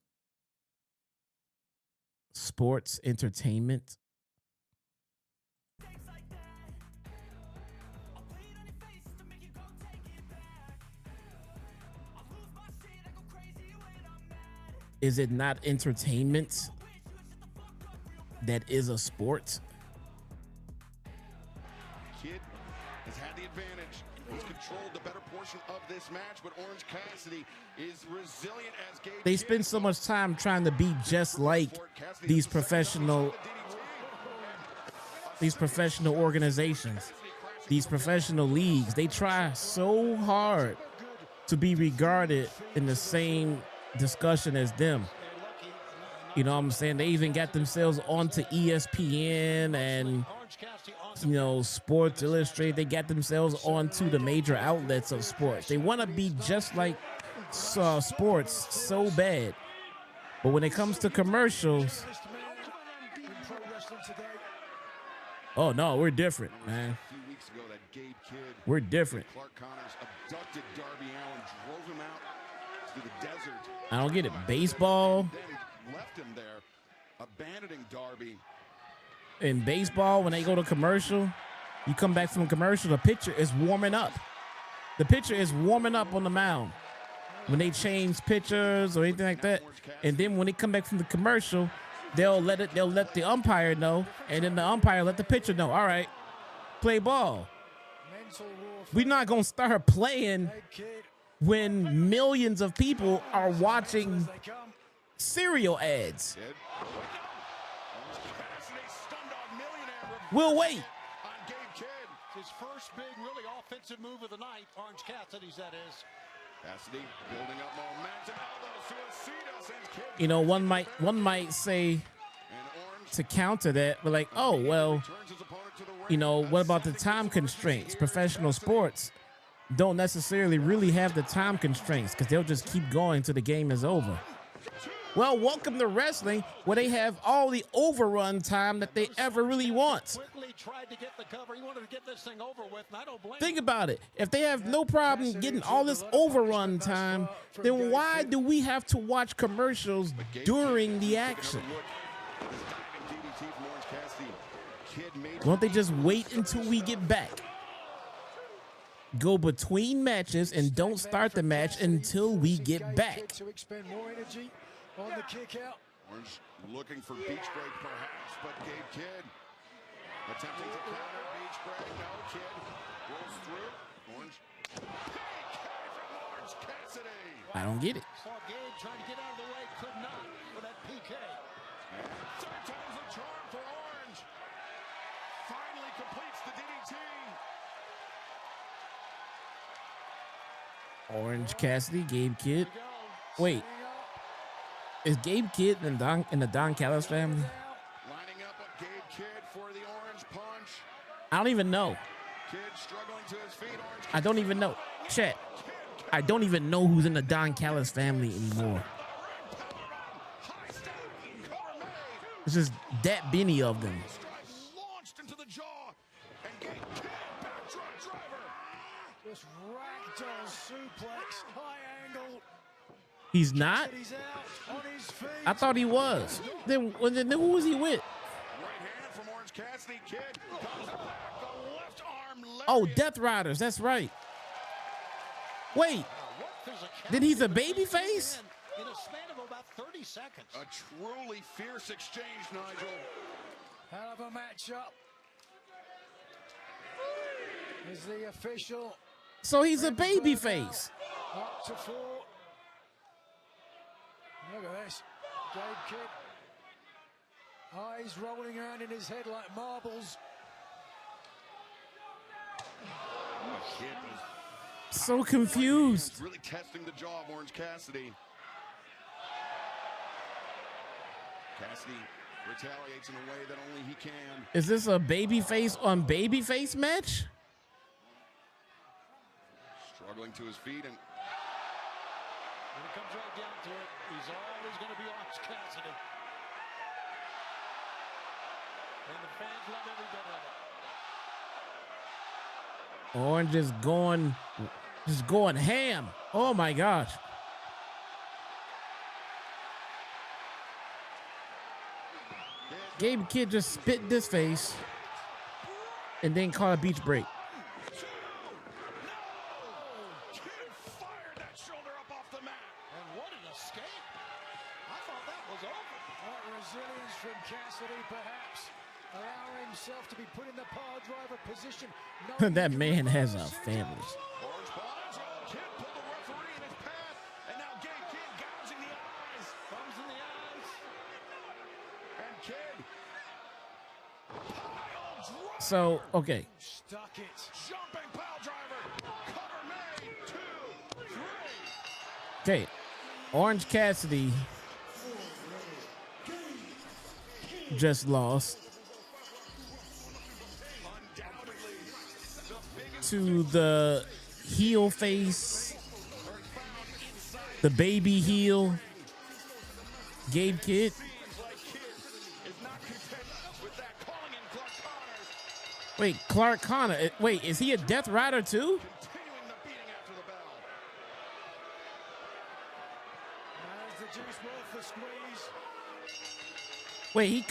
entertainment? Is it not entertainment that is a sport? Kid has had the advantage. He's controlled the better portion of this match, but Orange Cassidy is resilient as Gabe. They spend so much time trying to be just like these professional organizations, these professional leagues. They try so hard to be regarded in the same discussion as them. You know what I'm saying? They even got themselves onto ESPN and, you know, Sports Illustrated. They got themselves onto the major outlets of sports. They want to be just like sports so bad. But when it comes to commercials, oh no, we're different, man. We're different. I don't get it. Baseball. Left him there, abandoning Darby. In baseball, when they go to commercial, you come back from commercial, the pitcher is warming up. The pitcher is warming up on the mound when they change pitchers or anything like that. And then when they come back from the commercial, they'll let the umpire know, and then the umpire let the pitcher know. All right, play ball. We're not gonna start playing when millions of people are watching cereal ads. We'll wait. His first big, really offensive move of the night, Orange Cassidy's, that is. Cassidy building up momentum. You know, one might say to counter that, but like, oh well, you know, what about the time constraints? Professional sports don't necessarily really have the time constraints because they'll just keep going till the game is over. Well, welcome to wrestling, where they have all the overrun time that they ever really want. Quickly tried to get the cover. He wanted to get this thing over with, and I don't blame Think him. about it. If they have no problem getting all this overrun time, then why do we have to watch commercials during the action? Won't they just wait until we get back? Go between matches and don't start the match until we get back. To expend more energy on the kick out. Orange looking for beach break perhaps, but Gabe Kidd attempting to counter beach break. No, Kidd rolls through. Orange. PK from Orange Cassidy. I don't get it. Saw Gabe trying to get out of the way, could not for that PK. And third time's the charm for Orange. Finally completes the DDT. Orange Cassidy, Gabe Kidd. Wait, is Gabe Kidd in the Don Callis family? Lining up a Gabe Kidd for the orange punch. I don't even know. Kidd struggling to his feet. Orange I don't even know. Chat. I don't even know who's in the Don Callis family anymore. It's just that many of them. launched into the jaw and Gabe Kidd backdrop driver. Just ragdoll suplex, high angle. He's not? He's out on his feet. I thought he was. Then who was he with? Right hand from Orange Cassidy. Kidd comes back. The left arm. Oh, Death Riders. That's right. Wait. Then he's a baby face? In a span of about 30 seconds. A truly fierce exchange, Nigel. Hell of a matchup. Is the official So he's a baby face. up to 4. Look at this. Gabe Kidd. Eyes rolling around in his head like marbles. Kidd was So confused. really testing the jaw of Orange Cassidy. Cassidy retaliates in a way that only he can. Is this a baby face on baby face match? Struggling to his feet and When it comes right down to it, he's always going to be Orange Cassidy. And the fans love every bit of it. Orange is just going ham. Oh my gosh. Gabe Kidd just spit in his face and then caught a beach break. Kidd fired that shoulder up off the mat. And what an escape. I thought that was over. What resilience from Cassidy, perhaps. Allowing himself to be put in the power driver position. That man has a family. Orange bottoms. Kidd pulled the referee in his path, and now Gabe Kidd gouging the eyes. Thumbs in the eyes. And Kidd. Pile driver. So, okay. Stuck it. Jumping pile driver. Cover made. 2, 3. Okay. Orange Cassidy just lost Undoubtedly the biggest to the heel face, the baby heel, Gabe Kidd. seems like Kidd is not content with that, calling in Clark Connors, Wait, Clark Connor. Wait, is he a Death Rider too? continuing the beating after the bell. As the juice worth the squeeze. Wait,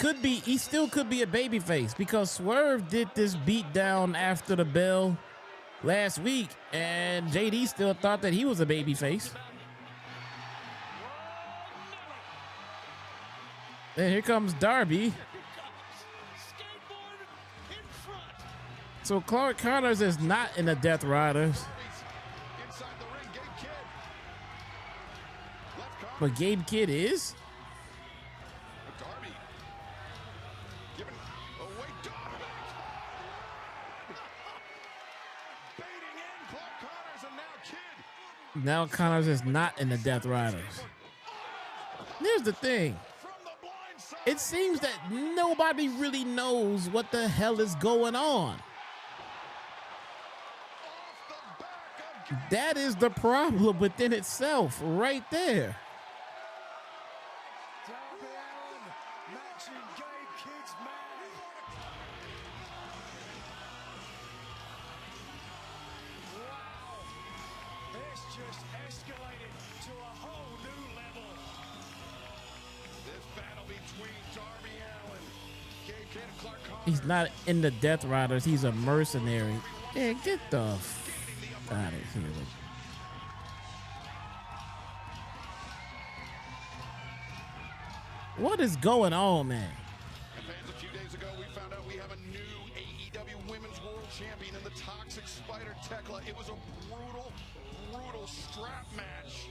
he still could be a babyface because Swerve did this beat down after the bell last week, and JD still thought that he was a babyface. And here comes Darby. Skateboard in front. So Clark Connors is not in the Death Riders, Inside the ring, Gabe Kidd. Left corner, but Gabe Kidd is. Darby. Giving away Darby. Baiting in Clark Connors, and now Kidd Now Connors is not in the Death Riders. Here's the thing. from the blind side. It seems that nobody really knows what the hell is going on. Off the back of Gabe. That is the problem within itself right there. It's just escalated to a whole new level. This battle between Darby Allin, Gabe and Clark Connors. He's not in the Death Riders. He's a mercenary. Yeah, get the out of here. What is going on, man? And fans, a few days ago, we found out we have a new AEW Women's World Champion in the Toxic Spider Tekla. It was a brutal strap match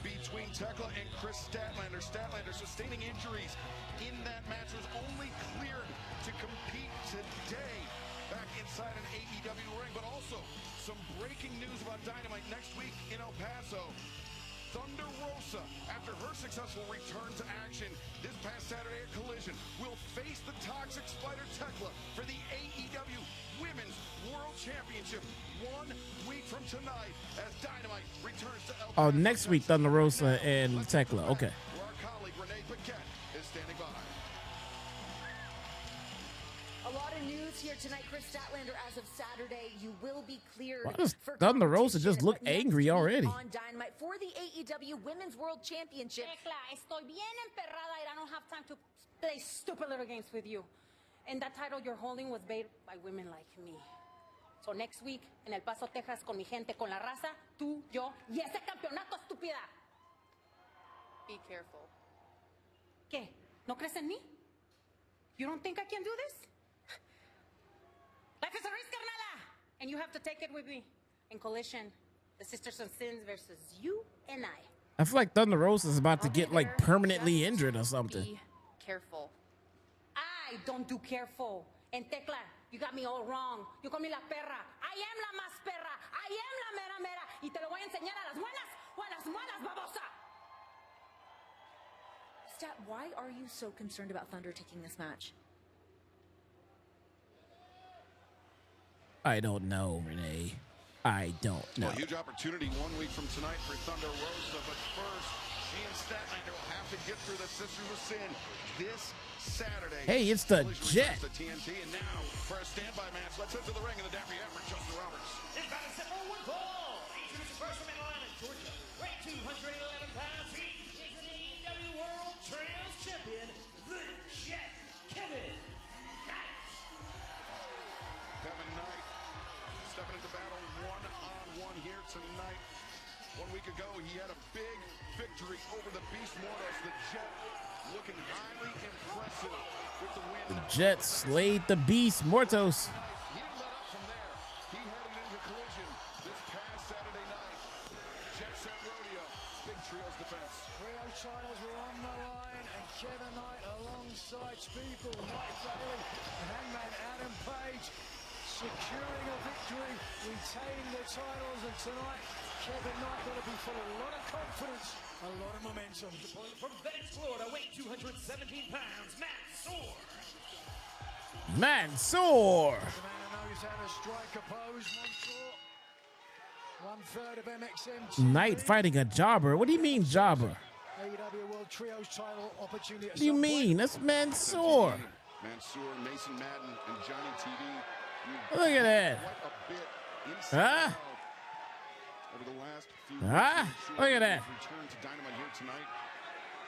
between Tekla and Chris Statlander. Statlander sustaining injuries in that match, was only cleared to compete today back inside an AEW ring. But also some breaking news about Dynamite next week in El Paso. Thunder Rosa, after her successful return to action this past Saturday at Collision, will face the Toxic Spider Tekla for the AEW Women's World Championship 1 week from tonight as Dynamite returns to El Paso. Oh, next week, Thunder Rosa and Tekla. Okay. Where our colleague Renee Paquette is standing by. A lot of news here tonight. Chris Statlander, as of Saturday, you will be cleared. Why does for Thunder Rosa just look competition, but next angry week already? On Dynamite for the AEW Women's World Championship. Tekla, estoy bien emperrada and I don't have time to play stupid little games with you. And that title you're holding was made by women like me. So next week, en El Paso, Texas, con mi gente, con la raza, tú, yo, y ese campeonato, estúpida. Be careful. ¿Qué? ¿No crees en mí? You don't think I can do this? Life is a risk, carnala. And you have to take it with me. In Collision, the Sisters of Sins versus you and I. I feel like Thunder Rosa is about to get like permanently injured or something. Be careful. I don't do careful. And Tekla, you got me all wrong. You call me la perra. I am la más perra. I am la mera mera. Y te lo voy a enseñar a las buenas o a las malas, babosa. Stat, why are you so concerned about Thunder taking this match? I don't know, Renee. I don't know. Well, huge opportunity 1 week from tonight for Thunder Rosa, but first, she and Statlander will have to get through the Sisters of Sin this Saturday. Hey, it's the Collision Jet. returns to TNT, and now for a standby match, let's head to the ring in the Dapper Average, Justin Roberts. This battle set for one fall. Introducing first from Atlanta, Georgia, weighing 211 pounds. He is an AEW World Champion, the Jet, Kevin Knight. Kevin Knight stepping into battle one-on-one here tonight. 1 week ago, he had a big victory over the Beast Mortos. The Jet looking highly impressive with the win. The Jet slayed the Beast Mortos. He didn't let up from there. He headed into Collision this past Saturday night. Jet Set Rodeo, big trios defense. Trio titles were on the line, and Kevin Knight alongside Spiegel, Mike Bailey, and Hangman Adam Page securing a victory, retaining the titles, and tonight Kevin Knight going to be full of a lot of confidence, a lot of momentum. From Venice, Florida, weighing 217 pounds, Mansoor. Mansoor. The man who knows how to strike a pose, Mansoor. 1/3 of MXM. Knight fighting a jobber. What do you mean, jobber? AEW World Trios title opportunity. What do you mean? That's Mansoor. Mansoor, Mason Madden, and Johnny TV. Look at that. Quite a bit inside Huh? over the last few Huh? weeks. Look at that. Return to Dynamite here tonight.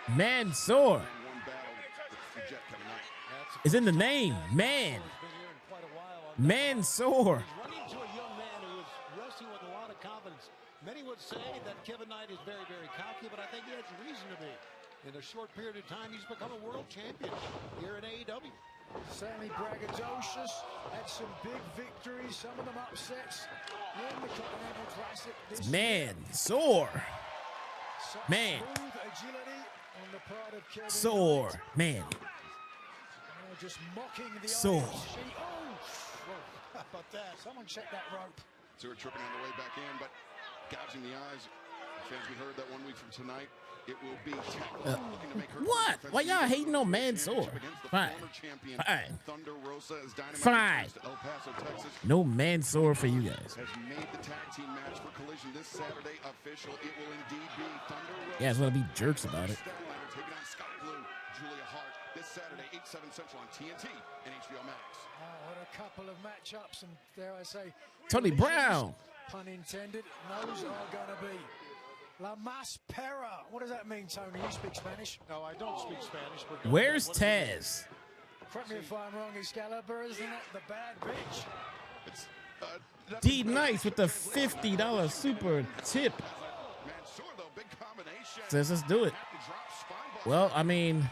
Mansoor. And one battle with the Jet Kevin Knight. Is in the name. Man. Mansoor. Running into a young man who is wrestling with a lot of confidence. Many would say that Kevin Knight is very, very cocky, but I think he has reason to be. In a short period of time, he's become a world champion here in AEW. Certainly braggadocious, had some big victories, some of them upsets in the Continental Classic this year. Mansoor. Such Man. smooth agility on the part of Kevin Soar. Knight. Man. Just mocking the Soar. IFC. Oh, how about that? Someone check that rope. So we're tripping on the way back in, but gouging the eyes. Fans, we heard that 1 week from tonight, it will be Tekla looking to make her What? first Why y'all defense hating on Mansoor? against the Fine. former champion, Fine. Thunder Rosa, as Dynamite Fine. returns to El Paso, Texas. No Mansoor for you guys. Has made the tag team match for Collision this Saturday official. It will indeed be Thunder Rosa. Yeah, it's gonna be jerks about it. Statlander taking on Scott Blue, Julia Hart this Saturday, 8/7 Central on TNT and HBO Max. Oh, what a couple of matchups, and dare I say, Tony Brown. pun intended. Those are going to be La Maspera. What does that mean, Tony? You speak Spanish? No, I don't speak Spanish. But go Where's ahead. What does it mean? Taz? Correct me if I'm wrong, Excalibur, isn't it? The bad bitch. It's, D Nice with the $50 super tip. Mansoor, though, big combination. Says let's do it. Had to drop spine buster. Well, I mean, And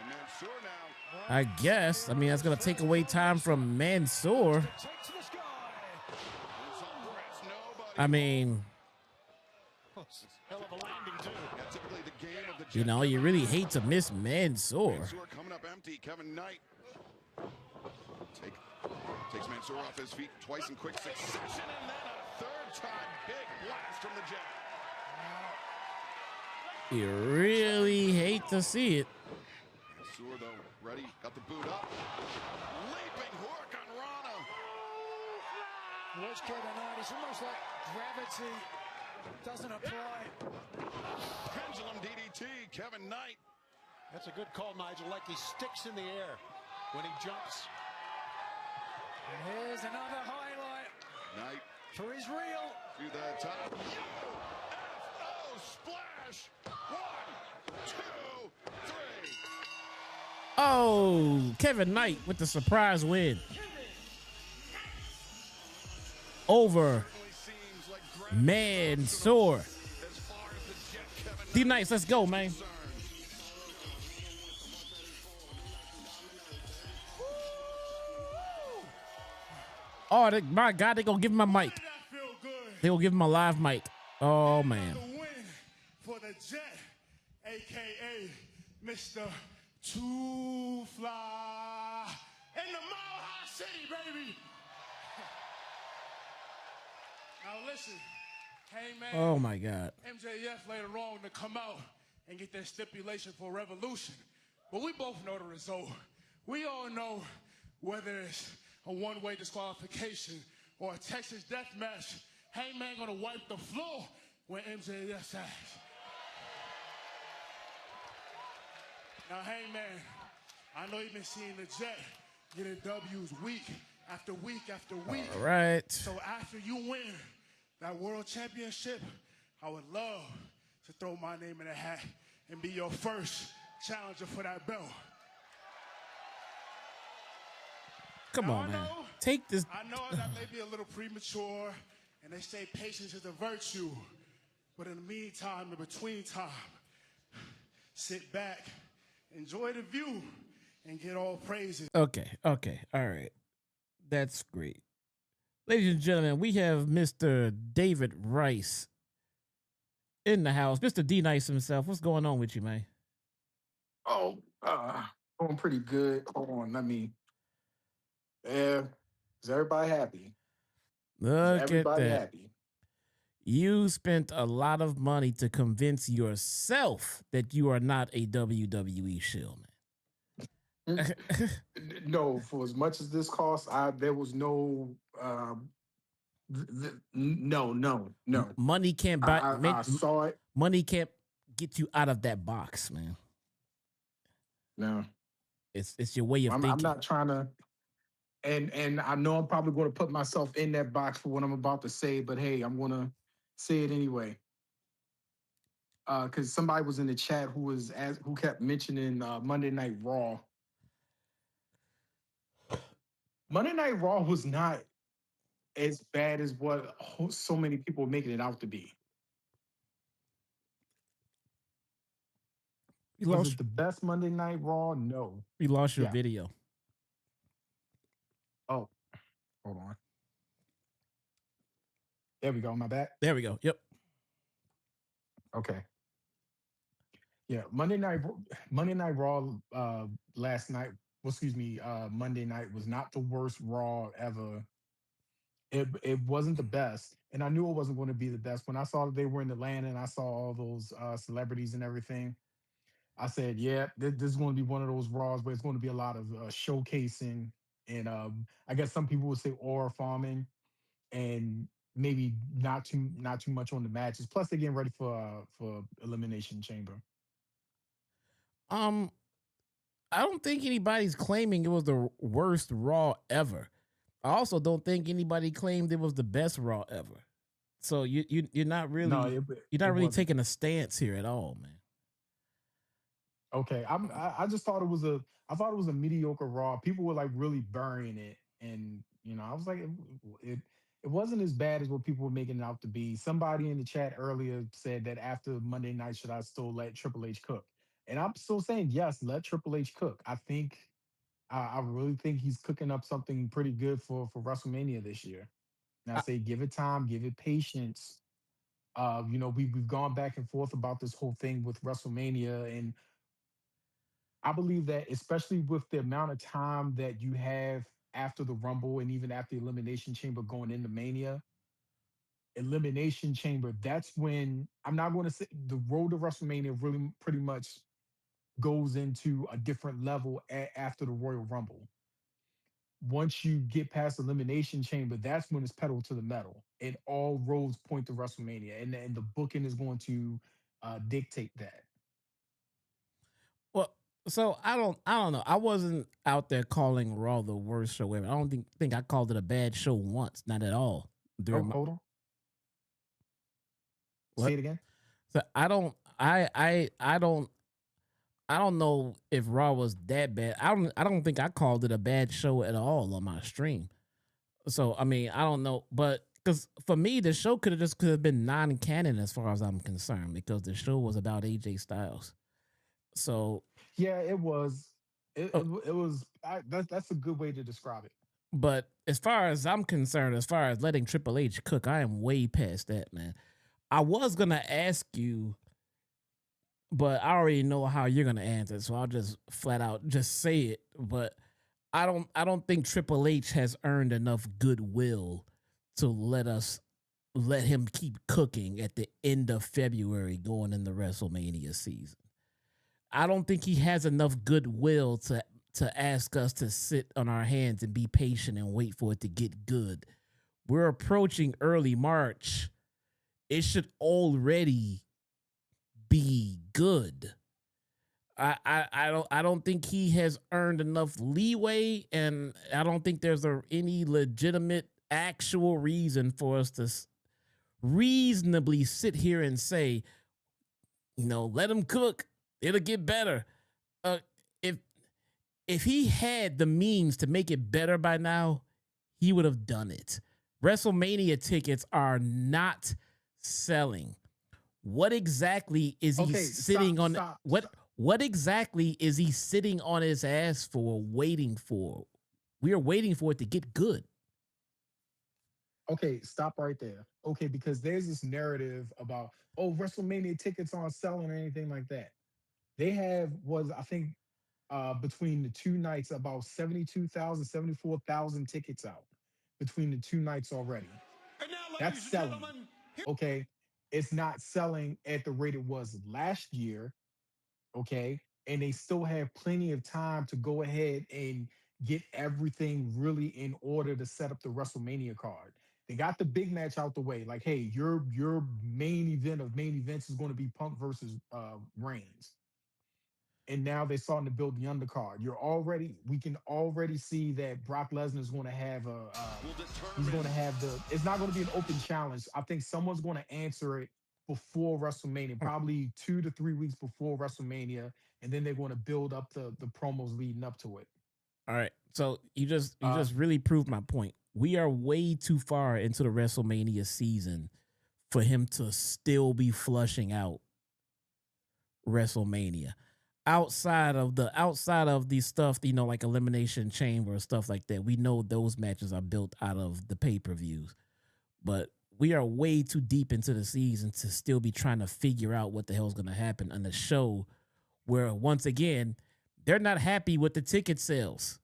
Mansoor now. I guess. I mean, that's going to take away time from Mansoor. Take to the sky. Nobody. I mean, Hell of a landing, too. Yeah, typically the game of the you Jet know, you really hate to miss Mansoor. Mansoor coming up empty. Kevin Knight takes Mansoor off his feet twice in quick succession, and then a third time big blast from the Jet. You really hate to see it. Mansoor, though, ready, got the boot up. Leaping hook on Rana. Watch Kevin Knight. It's almost like gravity doesn't apply. Pendulum DDT, Kevin Knight. That's a good call, Nigel. Like he sticks in the air when he jumps. And here's another highlight Knight for his reel. to the top. UFO splash. 1, 2, 3. Oh, Kevin Knight with the surprise win over Seems like gravity Mansoor. as far as the Jet, Kevin D Nice, let's go, man. concerned. Oh, my God, they gonna give him a mic. They gonna give him a live mic. Oh, man. The win for the Jet, a.k.a. Mr. Two Fly in the Mile High City, baby. Now listen, Hangman, Oh, my God. MJF later on to come out and get that stipulation for Revolution. But we both know the result. We all know whether it's a one-way disqualification or a Texas death match, Hangman gonna wipe the floor when MJF says. Now, Hangman, I know you've been seeing the Jet getting W's week after week after week. All right. So after you win that World Championship, I would love to throw my name in the hat and be your first challenger for that belt. Come Now, on, I man. know- Take this. I know that may be a little premature, and they say patience is a virtue. But in the meantime, in between time, sit back, enjoy the view, and get all praises. Okay. All right. That's great. Ladies and gentlemen, we have Mr. David Rice in the house. Mr. D Nice himself. What's going on with you, man? Oh, going pretty good. Hold on, let me. Yeah, is everybody happy? Is Look at everybody that. happy? You spent a lot of money to convince yourself that you are not a WWE shill, man. No, for as much as this cost, there was no. No. Money can't buy. I saw it. Money can't get you out of that box, man. No, It's your way of I'm thinking. not trying to. And I know I'm probably going to put myself in that box for what I'm about to say, but hey, I'm going to say it anyway. Because somebody was in the chat who kept mentioning Monday Night Raw. Monday Night Raw was not as bad as what so many people are making it out to be. Was it the best Monday Night Raw? No. You lost your Yeah. video. Oh, hold on. There we go. My back. There we go. Yep. Okay. Yeah, Monday Night Raw last night. Well, excuse me. Monday night was not the worst Raw ever. It wasn't the best, and I knew it wasn't going to be the best. When I saw that they were in Atlanta and I saw all those celebrities and everything, I said, "Yeah, this is going to be one of those Raws where it's going to be a lot of showcasing." And I guess some people would say aura farming, and maybe not too much on the matches. Plus, they're getting ready for Elimination Chamber. I don't think anybody's claiming it was the worst Raw ever. I also don't think anybody claimed it was the best Raw ever. So you're not No, really you're it not really wasn't. taking a stance here at all, man. Okay, I just thought it was I thought it was a mediocre Raw. People were like really burying it, and I was like, it it wasn't as bad as what people were making it out to be. Somebody in the chat earlier said that after Monday night, should I still let Triple H cook? And I'm still saying yes, let Triple H cook. I really think he's cooking up something pretty good for WrestleMania this year. And I I, say give it time, give it patience. We've gone back and forth about this whole thing with WrestleMania, and I believe that especially with the amount of time that you have after the Rumble and even after Elimination Chamber going into Mania, Elimination Chamber, that's when I'm not going to say the road to WrestleMania really pretty much goes into a different level after the Royal Rumble. Once you get past Elimination Chamber, that's when it's pedal to the metal, and all roads point to WrestleMania, and the booking is going to dictate that. well, so I don't know. I wasn't out there calling Raw the worst show ever. I don't think I called it a bad show once, not at all. Oh, During my hold on, say what? it again. So I don't know if Raw was that bad. I don't think I called it a bad show at all on my stream. So I mean, I don't know, but because for me, the show could have been non-canon as far as I'm concerned, because the show was about AJ Styles. So, Yeah, it was. uh, It was. That's a good way to describe it. but as far as I'm concerned, as far as letting Triple H cook, I am way past that, man. I was gonna ask you, but I already know how you're gonna answer, so I'll just flat out just say it. But I don't think Triple H has earned enough goodwill to let him keep cooking at the end of February going into WrestleMania season. I don't think he has enough goodwill to ask us to sit on our hands and be patient and wait for it to get good. We're approaching early March. It should already be good. I don't think he has earned enough leeway, and I don't think there's any legitimate actual reason for us to reasonably sit here and say, let him cook. It'll get better. Uh, if if he had the means to make it better by now, he would have done it. WrestleMania tickets are not selling. What exactly is he Okay, sitting on? stop. What exactly is he sitting on his ass for, waiting for? We are waiting for it to get good. Okay, stop right there. Okay, because there's this narrative about WrestleMania tickets aren't selling or anything like that. They have was I think between the two nights about 72,000, 74,000 tickets out between the two nights already. And now, That's ladies and selling. gentlemen, Okay. It's not selling at the rate it was last year. Okay. And they still have plenty of time to go ahead and get everything really in order to set up the WrestleMania card. They got the big match out the way. Like, hey, your main event of main events is going to be Punk versus Reigns, and now they're starting to build the undercard. We can already see that Brock Lesnar is going to have he's going to have it's not going to be an open challenge. I think someone's going to answer it before WrestleMania, probably 2 to 3 weeks before WrestleMania, and then they're going to build up the promos leading up to it. All right. So you Uh, just really proved my point. We are way too far into the WrestleMania season for him to still be flushing out WrestleMania. Outside of the stuff, like Elimination Chamber, stuff like that, we know those matches are built out of the pay-per-views. But we are way too deep into the season to still be trying to figure out what the hell's gonna happen on the show, where once again, they're not happy with the ticket sales.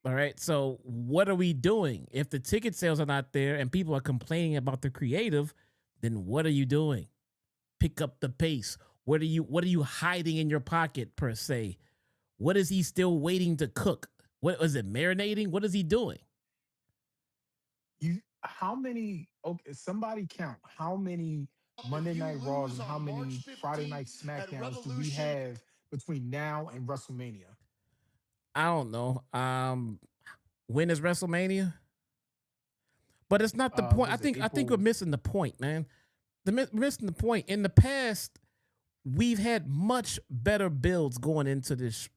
All right. So what are we doing? If the ticket sales are not there and people are complaining about the creative, then what are you doing? Pick up the pace. What are you hiding in your pocket, per se? What is he still waiting to cook? What was it, marinating? What is he doing? how many? Okay, somebody count how many if Monday you Night Raws lose and how on many March Friday Night 15th at Smackdowns do we Revolution, have between now and WrestleMania? I don't know. When is WrestleMania? But it's not the point. I think we're missing the point, man. Missing the point. In the past, we've had much better builds going into this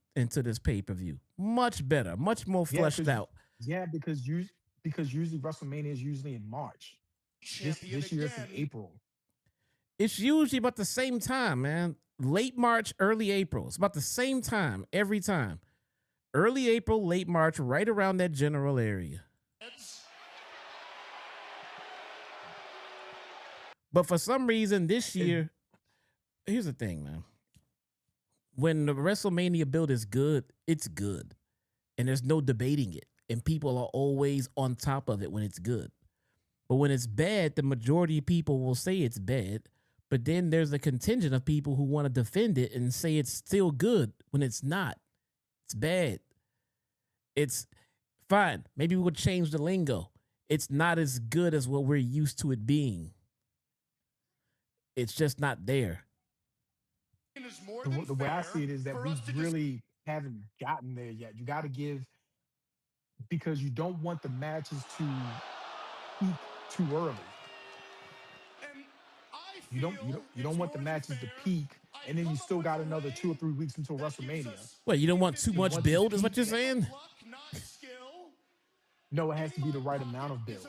pay-per-view. Much better, much more fleshed out. Yeah, because usually WrestleMania is usually in March. This year it's in April. It's usually about the same time, man. Late March, early April. It's about the same time every time. Early April, late March, right around that general area. But for some reason this year, here's the thing, man. When the WrestleMania build is good, it's good. And there's no debating it. And people are always on top of it when it's good. But when it's bad, the majority of people will say it's bad. But then there's a contingent of people who want to defend it and say it's still good when it's not. It's bad. It's fine. Maybe we'll change the lingo. It's not as good as what we're used to it being. It's just not there. The way I see it is that we really haven't gotten there yet. You got to give, because you don't want the matches to peak too early. You don't want the matches to peak, and then you still got another 2 or 3 weeks until WrestleMania. What, you don't want too much build, is what you're saying? No, it has to be the right amount of build.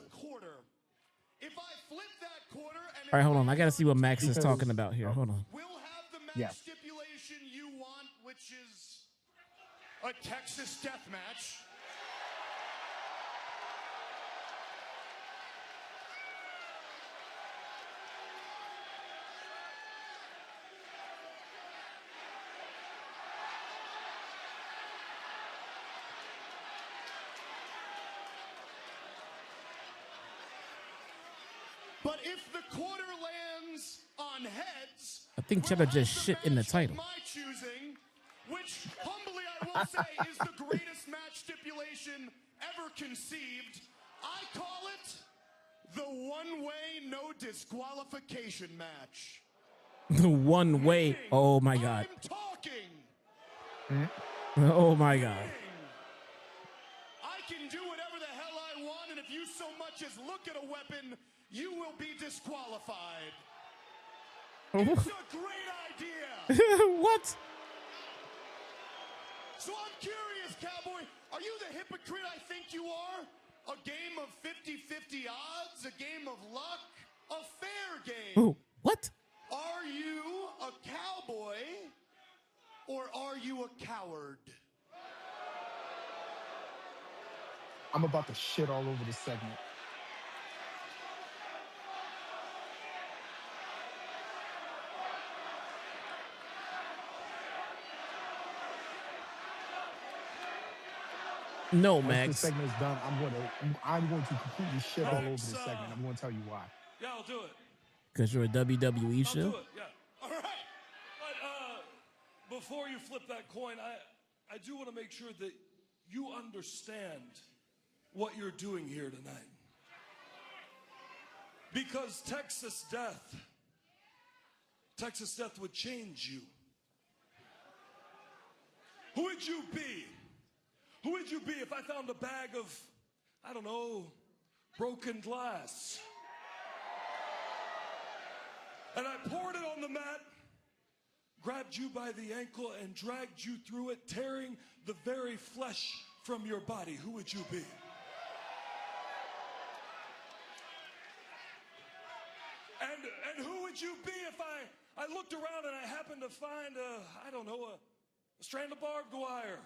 All right, hold on. I got to see what Max is talking about here. Hold on. We'll have the match stipulation you want, which is a Texas death match. But if the quarter lands on heads, I think Cheddar just shit in the title. my choosing, which humbly I will say is the greatest match stipulation ever conceived. I call it the one-way no disqualification match. The one way. Oh my God. I'm talking. Oh my God. I can do whatever the hell I want, and if you so much as look at a weapon, you will be disqualified. It's a great idea. What? So I'm curious, Cowboy, are you the hypocrite I think you are? A game of 50-50 odds? A game of luck? A fair game? Ooh, what? Are you a cowboy or are you a coward? I'm about to shit all over this segment. No, Once Max. this segment is done, I'm going to completely shit all over this segment. I'm going to tell you why. Yeah, I'll do it. Because you're a WWE show? I'll do it, yeah. All right. But before you flip that coin, I do want to make sure that you understand what you're doing here tonight. Because Texas Death would change you. Who would you be? Who would you be if I found a bag of, I don't know, broken glass? And I poured it on the mat, grabbed you by the ankle, and dragged you through it, tearing the very flesh from your body. Who would you be? And who would you be if I looked around and I happened to find a strand of barbed wire?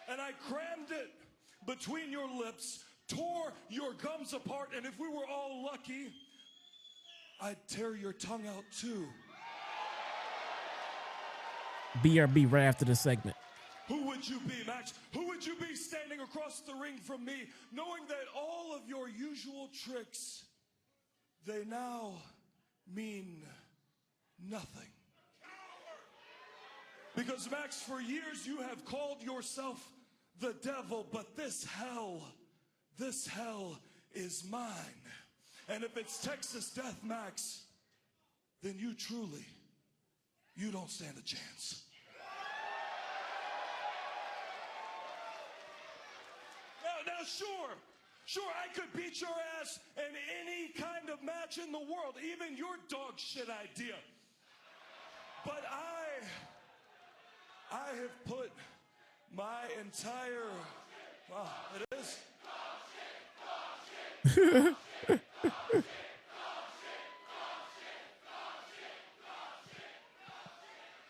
And I crammed it between your lips, tore your gums apart, and if we were all lucky, I'd tear your tongue out too. BRB right after the segment. Who would you be, Max? Who would you be standing across the ring from me, knowing that all of your usual tricks, they now mean nothing? Because, Max, for years you have called yourself the devil, but this hell is mine. And if it's Texas Death, Max, then you don't stand a chance. Now, sure, I could beat your ass in any kind of match in the world, even your dog shit idea. But I have put my entire, it is.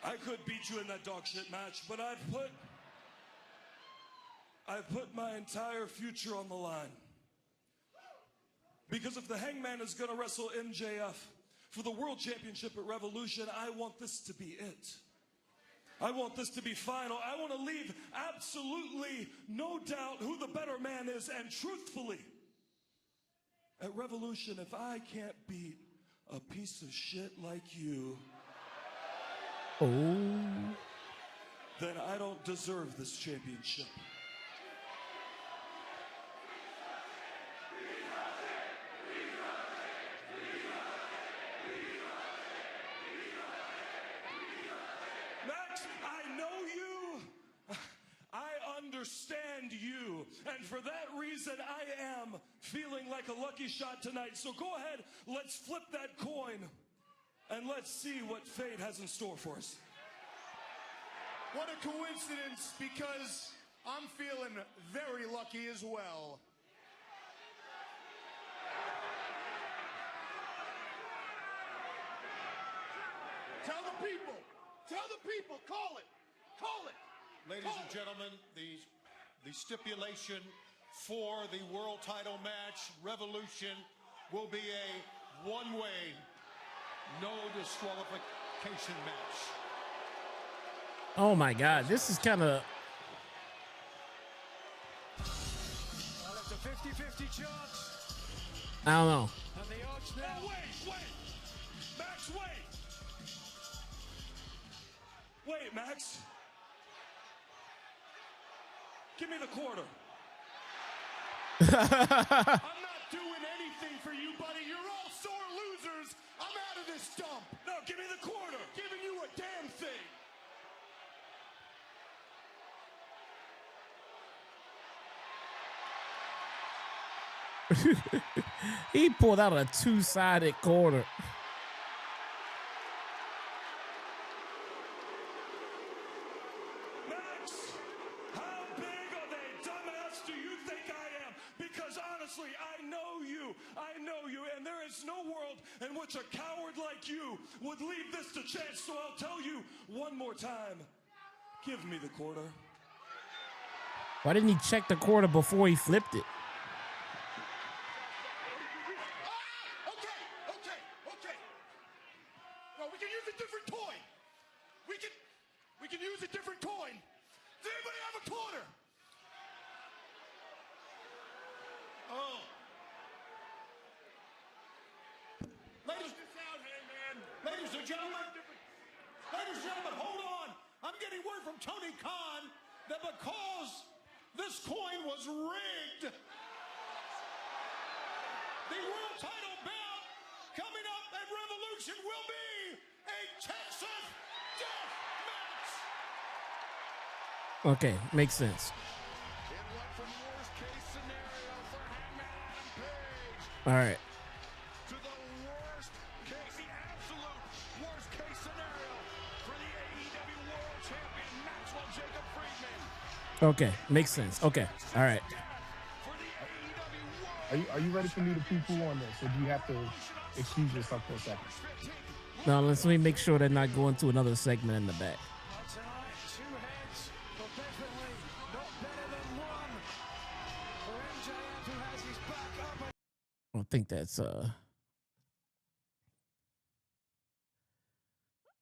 I could beat you in that dog shit match, but I've put my entire future on the line. Because if the Hangman is gonna wrestle MJF for the World Championship at Revolution, I want this to be it. I want this to be final. I want to leave absolutely no doubt who the better man is, and truthfully, at Revolution, if I can't beat a piece of shit like you, then I don't deserve this championship. Max, I know you. I understand you. And for that reason, I am feeling like a lucky shot tonight. So go ahead, let's flip that coin. And let's see what fate has in store for us. What a coincidence, because I'm feeling very lucky as well. Tell the people, call it. Ladies and gentlemen, the stipulation for the world title match, Revolution, will be a one-way, no disqualification match. Oh my God, this is kind of. Well, it's a 50-50 chance. I don't know. And the odds now. Oh, wait. Max, wait. Wait, Max. Give me the quarter. I'm not doing anything for you, buddy. You're all sore losers. I'm out of this dump. No, give me the quarter. Giving you a damn thing. He pulled out a two-sided quarter. Max, how big of a dumbass do you think I am? Because honestly, I know you, and there is no world in which a coward like you would leave this to chance. So I'll tell you one more time, give me the quarter. Why didn't he check the quarter before he flipped it? Okay. Well, we can use a different coin. We can use a different coin. Does anybody have a quarter? Oh. Ladies and gentlemen, hold on. I'm getting word from Tony Khan that because this coin was rigged, the world title bout coming up at Revolution will be a Texas death match. Okay, makes sense. It went from worst case scenario for Hangman Adam Page All right. to the worst case, the absolute worst case scenario for the AEW World Champion Maxwell Jacob Friedman. Okay, makes sense. Okay, all right. Are you ready for me to poo-poo on this, or do you have to excuse yourself for a second? Now let me make sure they're not going to another segment in the back. Tonight, two heads, but definitely not better than one. For MJF, who has his back up. I think that's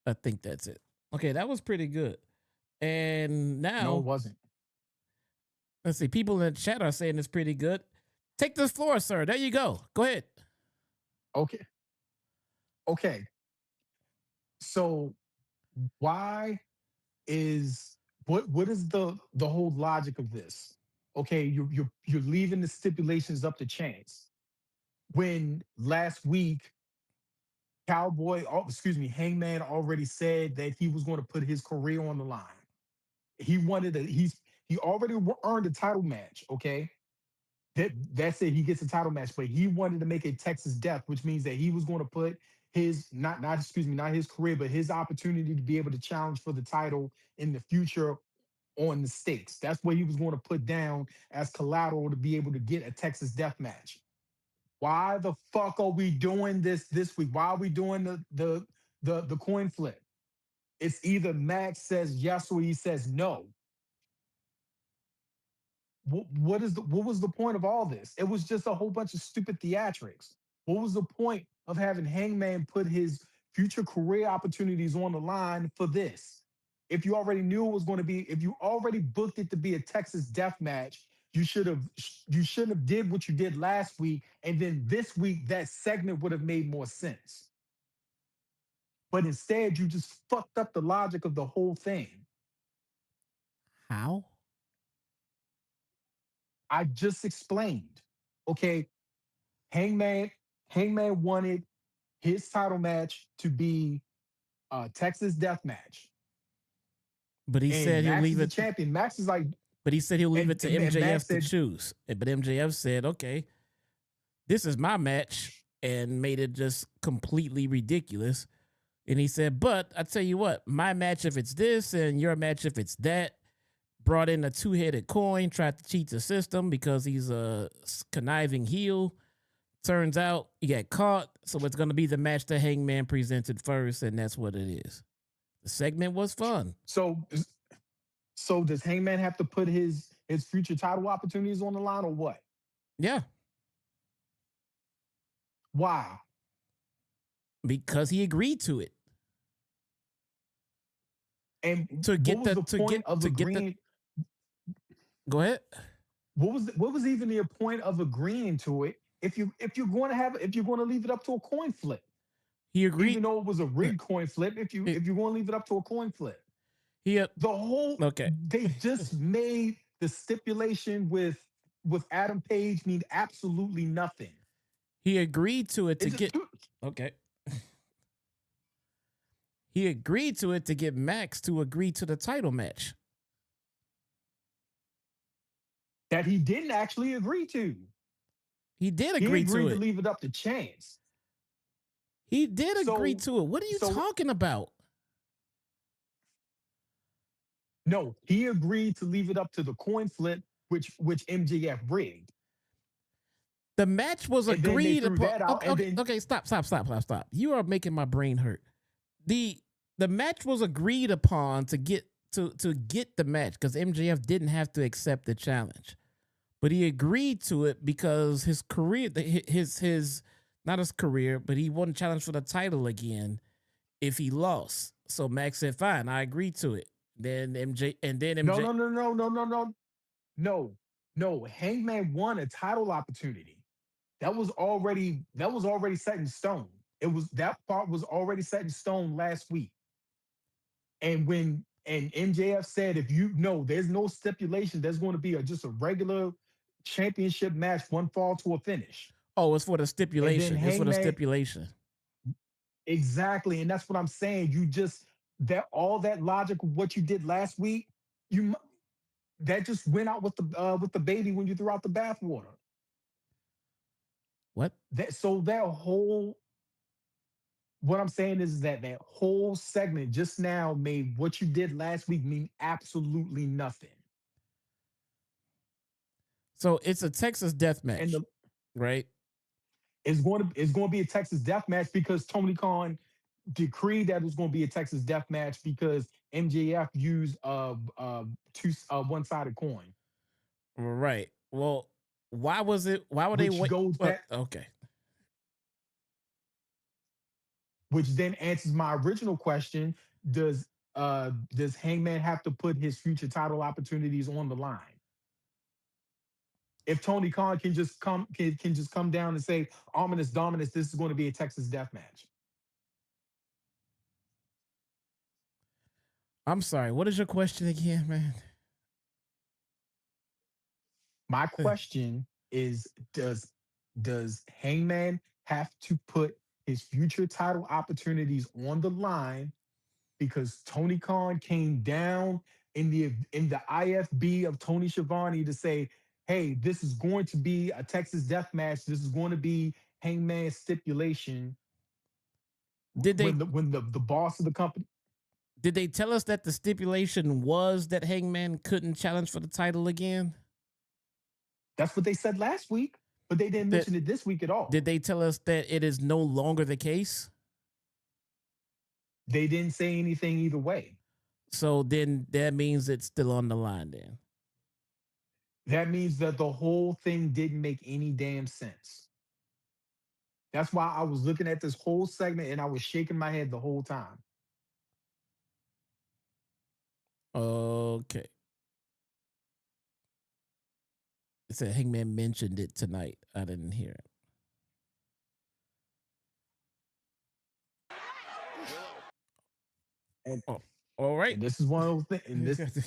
I think that's it. Okay, that was pretty good. And now No, it wasn't. let's see, people in the chat are saying it's pretty good. Take this floor, sir. There you go. Go ahead. Okay. So why is what is the whole logic of this? Okay, you're leaving the stipulations up to chance. When last week Hangman already said that he was going to put his career on the line. He already earned a title match, okay? That's it. He gets a title match, but he wanted to make it Texas Death, which means that he was going to put his not his career, but his opportunity to be able to challenge for the title in the future on the stakes. That's what he was going to put down as collateral to be able to get a Texas Death match. Why the fuck are we doing this week? Why are we doing the coin flip? It's either Max says yes or he says no. What was the point of all this? It was just a whole bunch of stupid theatrics. What was the point of having Hangman put his future career opportunities on the line for this? If you already knew it was going to be, if you already booked it to be a Texas Death Match, you shouldn't have did what you did last week, and then this week that segment would have made more sense. But instead, you just fucked up the logic of the whole thing. How? I just explained. Okay, Hangman wanted his title match to be a Texas Death Match. But he said And he'll Max leave is the it. champion. Max is like, But he said he'll leave it to and MJF Max to said, choose. But MJF said, okay, this is my match, and made it just completely ridiculous. And he said, but I tell you what, my match if it's this, and your match if it's that. Brought in a two-headed coin, tried to cheat the system because he's a conniving heel. Turns out he got caught, so it's going to be the match that Hangman presented first, and that's what it is. The segment was fun. So does Hangman have to put his future title opportunities on the line or what? Yeah. Why? Because he agreed to it. And to get what was the the point of agreeing? Go ahead. What was even the point of agreeing to it if you're going to leave it up to a coin flip? He agreed, even though it was a rigged coin flip. If you're going to leave it up to a coin flip, the whole they just made the stipulation with Adam Page mean absolutely nothing. He agreed to it to get okay. He agreed to it to get Max to agree to the title match. That he didn't actually agree to. He did agree to it. To leave it up to chance. He did agree to it. What are you talking about? No, he agreed to leave it up to the coin flip, which MJF rigged. The match was agreed upon. Okay, stop. You are making my brain hurt. The match was agreed upon to get the match because MJF didn't have to accept the challenge. But he agreed to it because his career, his not his career, but he won challenge for the title again if he lost. So Max said, "Fine, I agree to it." Then MJ. No. Hangman won a title opportunity. That was already set in stone. That part was already set in stone last week. And MJF said, if there's no stipulation, there's going to be just a regular championship match, one fall to a finish. Oh, it's for the stipulation. It's for the stipulation. Exactly. And that's what I'm saying. All that logic of what you did last week, that just went out with the baby when you threw out the bathwater. What? What I'm saying is that whole segment just now made what you did last week mean absolutely nothing. So it's a Texas death match, right? It's going to be a Texas death match because Tony Khan decreed that it was going to be a Texas death match because MJF used one-sided coin. Right. Well, why was it? Why would they wait? Okay. Which then answers my original question: Does Hangman have to put his future title opportunities on the line? If Tony Khan can just come down and say, "Ominous Dominus, this is going to be a Texas death match." I'm sorry. What is your question again, man? My question is: Does Hangman have to put his future title opportunities on the line because Tony Khan came down in the IFB of Tony Schiavone to say hey, this is going to be a Texas death match. This is going to be Hangman stipulation. Did they When the boss of the company, did they tell us that the stipulation was that Hangman couldn't challenge for the title again? that's what they said last week, but they didn't That mention it this week at all. did they tell us that it is no longer the case? They didn't say anything either way. So then that means it's still on the line then. That means that the whole thing didn't make any damn sense. That's why I was looking at this whole segment and I was shaking my head the whole time. Okay. It said Hangman mentioned it tonight. I didn't hear it. And, all right. and this is one of those things.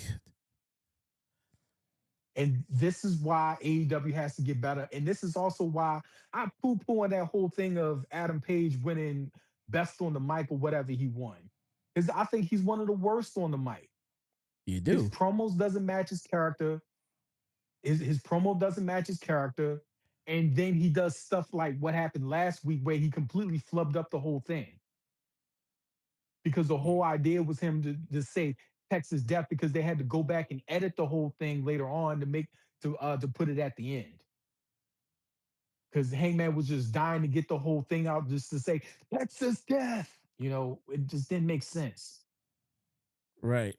And this is why AEW has to get better. And this is also why I poo-poo on that whole thing of Adam Page winning best on the mic or whatever he won. Because I think he's one of the worst on the mic. You His do. promos doesn't match his character. His promo doesn't match his character. And then he does stuff like what happened last week where he completely flubbed up the whole thing. Because the whole idea was him to say Texas Death because they had to go back and edit the whole thing later on to put it at the end. Because Hangman was just dying to get the whole thing out just to say Texas Death. You know, it just didn't make sense. Right.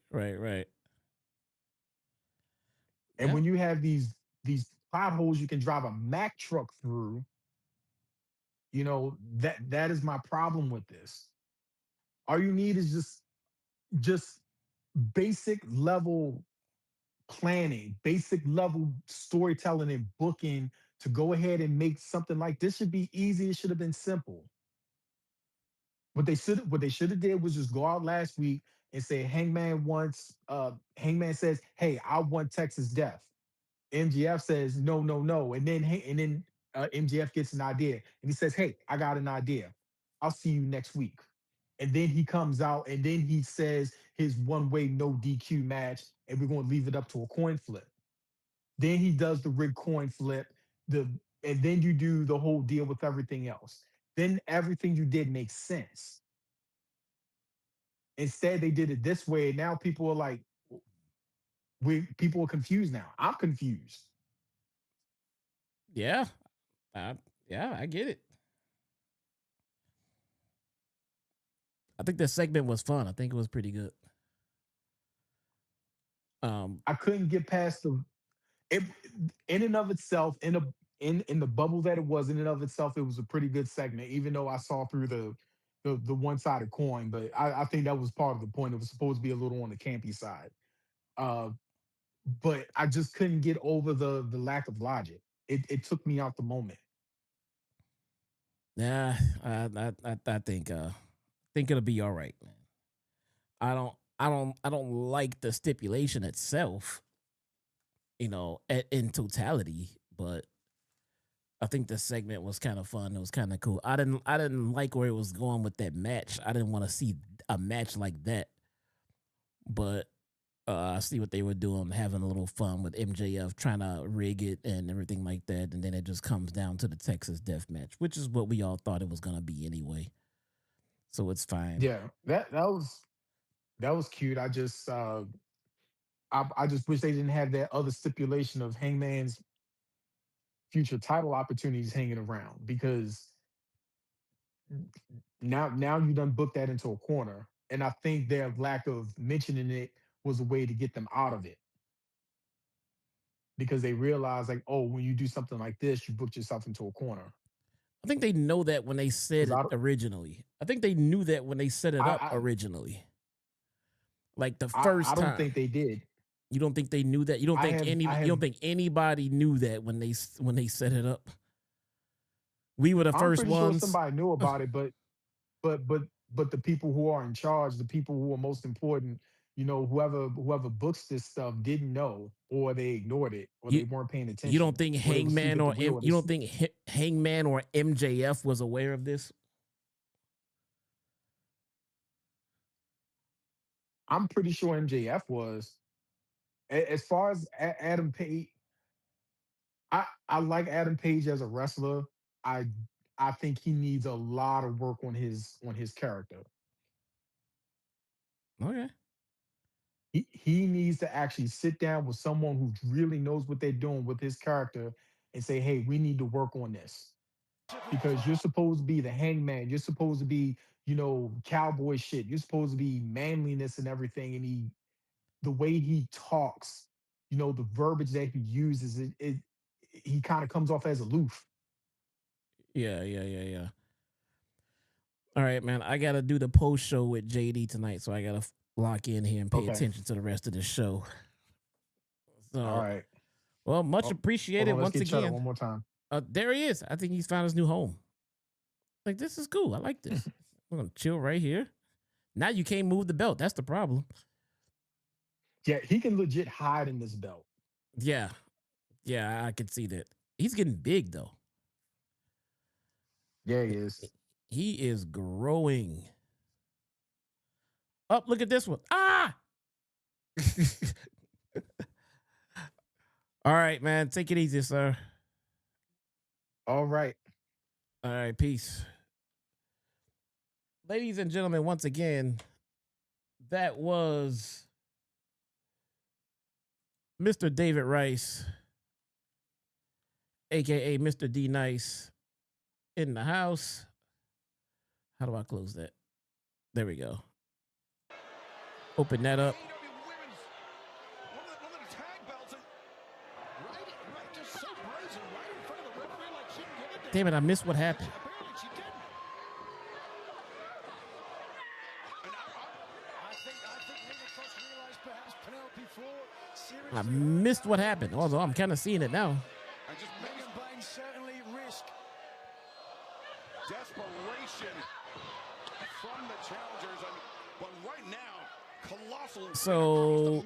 And when you have these potholes you can drive a Mack truck through, you know, that is my problem with this. All you need is just basic level planning, basic level storytelling and booking to go ahead and make something like this. Should be easy. It should have been simple. What they should have did was just go out last week and say Hangman says, "Hey, I want Texas Death." MGF says, "No, no, no," and then MGF gets an idea and he says, "Hey, I got an idea. I'll see you next week." And then he comes out and then he says his one-way no DQ match, and we're going to leave it up to a coin flip. Then he does the rig coin flip, and then you do the whole deal with everything else. Then everything you did makes sense. Instead, they did it this way. Now people are like, people are confused now. I'm confused. Yeah. I get it. I think this segment was fun. I think it was pretty good. I couldn't get past it in and of itself, in the bubble that it was in and of itself, it was a pretty good segment, even though I saw through the one-sided coin. But I think that was part of the point. It was supposed to be a little on the campy side. But I just couldn't get over the lack of logic. It took me out the moment. Yeah, I think it'll be all right, man. I don't like the stipulation itself, you know, in totality, but I think the segment was kind of fun. It was kind of cool. I didn't like where it was going with that match. I didn't want to see a match like that. But I see what they were doing, having a little fun with MJF, trying to rig it and everything like that. And then it just comes down to the Texas Death Match, which is what we all thought it was going to be anyway. So it's fine. Yeah, that was cute. I just wish they didn't have that other stipulation of Hangman's future title opportunities hanging around, because now you done booked that into a corner, and I think their lack of mentioning it was a way to get them out of it, because they realize like, oh, when you do something like this, you booked yourself into a corner. I think they know that when they said it originally. I think they knew that when they set it up originally. Like the first time. I don't think they did. You don't think they knew that? You don't think you don't think anybody knew that when they set it up? We were the first pretty ones. Sure somebody knew about it, but the people who are in charge, the people who are most important, you know, whoever books this stuff didn't know, or they ignored it, or they weren't paying attention. You don't think Hangman or Hangman or MJF was aware of this? I'm pretty sure MJF was. As far as Adam Page, I like Adam Page as a wrestler. I I think he needs a lot of work on his character. Okay. He needs to actually sit down with someone who really knows what they're doing with his character and say, "Hey, we need to work on this." Because you're supposed to be the hangman. You're supposed to be, cowboy shit. You're supposed to be manliness and everything. And the way he talks, the verbiage that he uses, he kind of comes off as aloof. Yeah. All right, man. I gotta do the post show with JD tonight, so I gotta lock in here and pay Okay. attention to the rest of the show. So, All right. well, much Hold appreciated on, let's once get Cheddar again. one more time. There he is. I think he's found his new home. Like, this is cool. I like this. We're gonna chill right here. Now you can't move the belt. That's the problem. Yeah, he can legit hide in this belt. Yeah, I can see that. He's getting big though. Yeah, he is. He is growing. Oh, look at this one. Ah! All right, man. Take it easy, sir. All right. All right, peace. Ladies and gentlemen, once again, that was Mr. David Rice, aka Mr. D Nice, in the house. How do I close that? There we go. Open that up. Damn it, I missed what happened. I missed what happened, although I'm kind of seeing it now. Bayne certainly risk. Desperation from the challengers, but right now, colossal. So,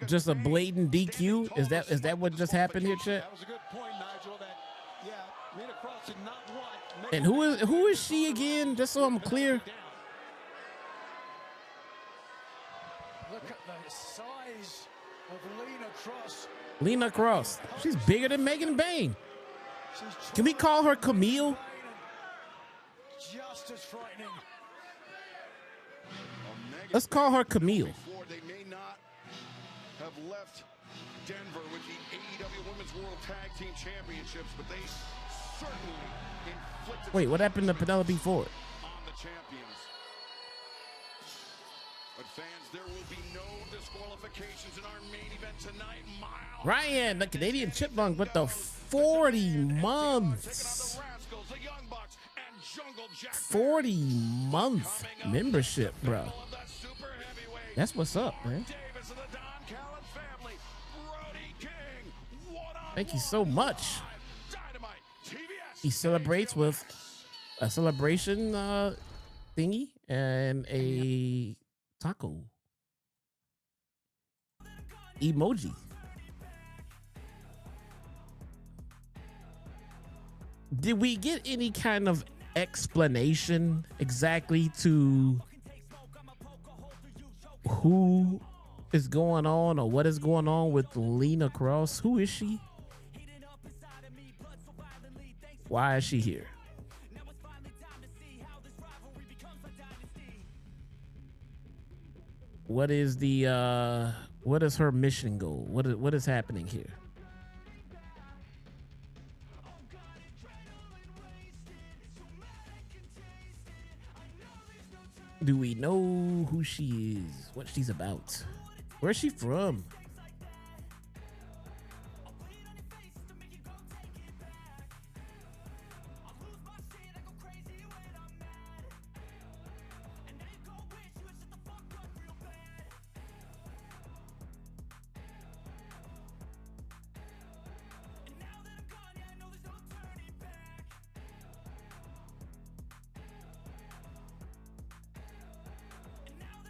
just a blatant DQ? Is that what just happened here, Chet? That was a good point, Nigel. That, yeah, Lena Kross did not want. And who is she again? Just so I'm clear. Look at the size of Lena Kross. Lena Kross. She's bigger than Megan Bayne. Can we call her Camille? Just as frightening. Let's call her Camille. They may not have left Denver with the AEW Women's World Tag Team Championships, but they certainly inflicted. Wait, what happened to Penelope Ford? On the champions. But fans, there will be no disqualifications in our main event tonight. Ryan, the Canadian Chipmunk with the 40 months. 40-month membership, bro. That's what's up, man. Thank you so much. He celebrates with a celebration thingy and a taco emoji. Did we get any kind of explanation exactly to who is going on or what is going on with Lena Kross? Who is she? Why is she here? What is the what is her mission goal? What is happening here? Do we know who she is? What she's about? Where's she from?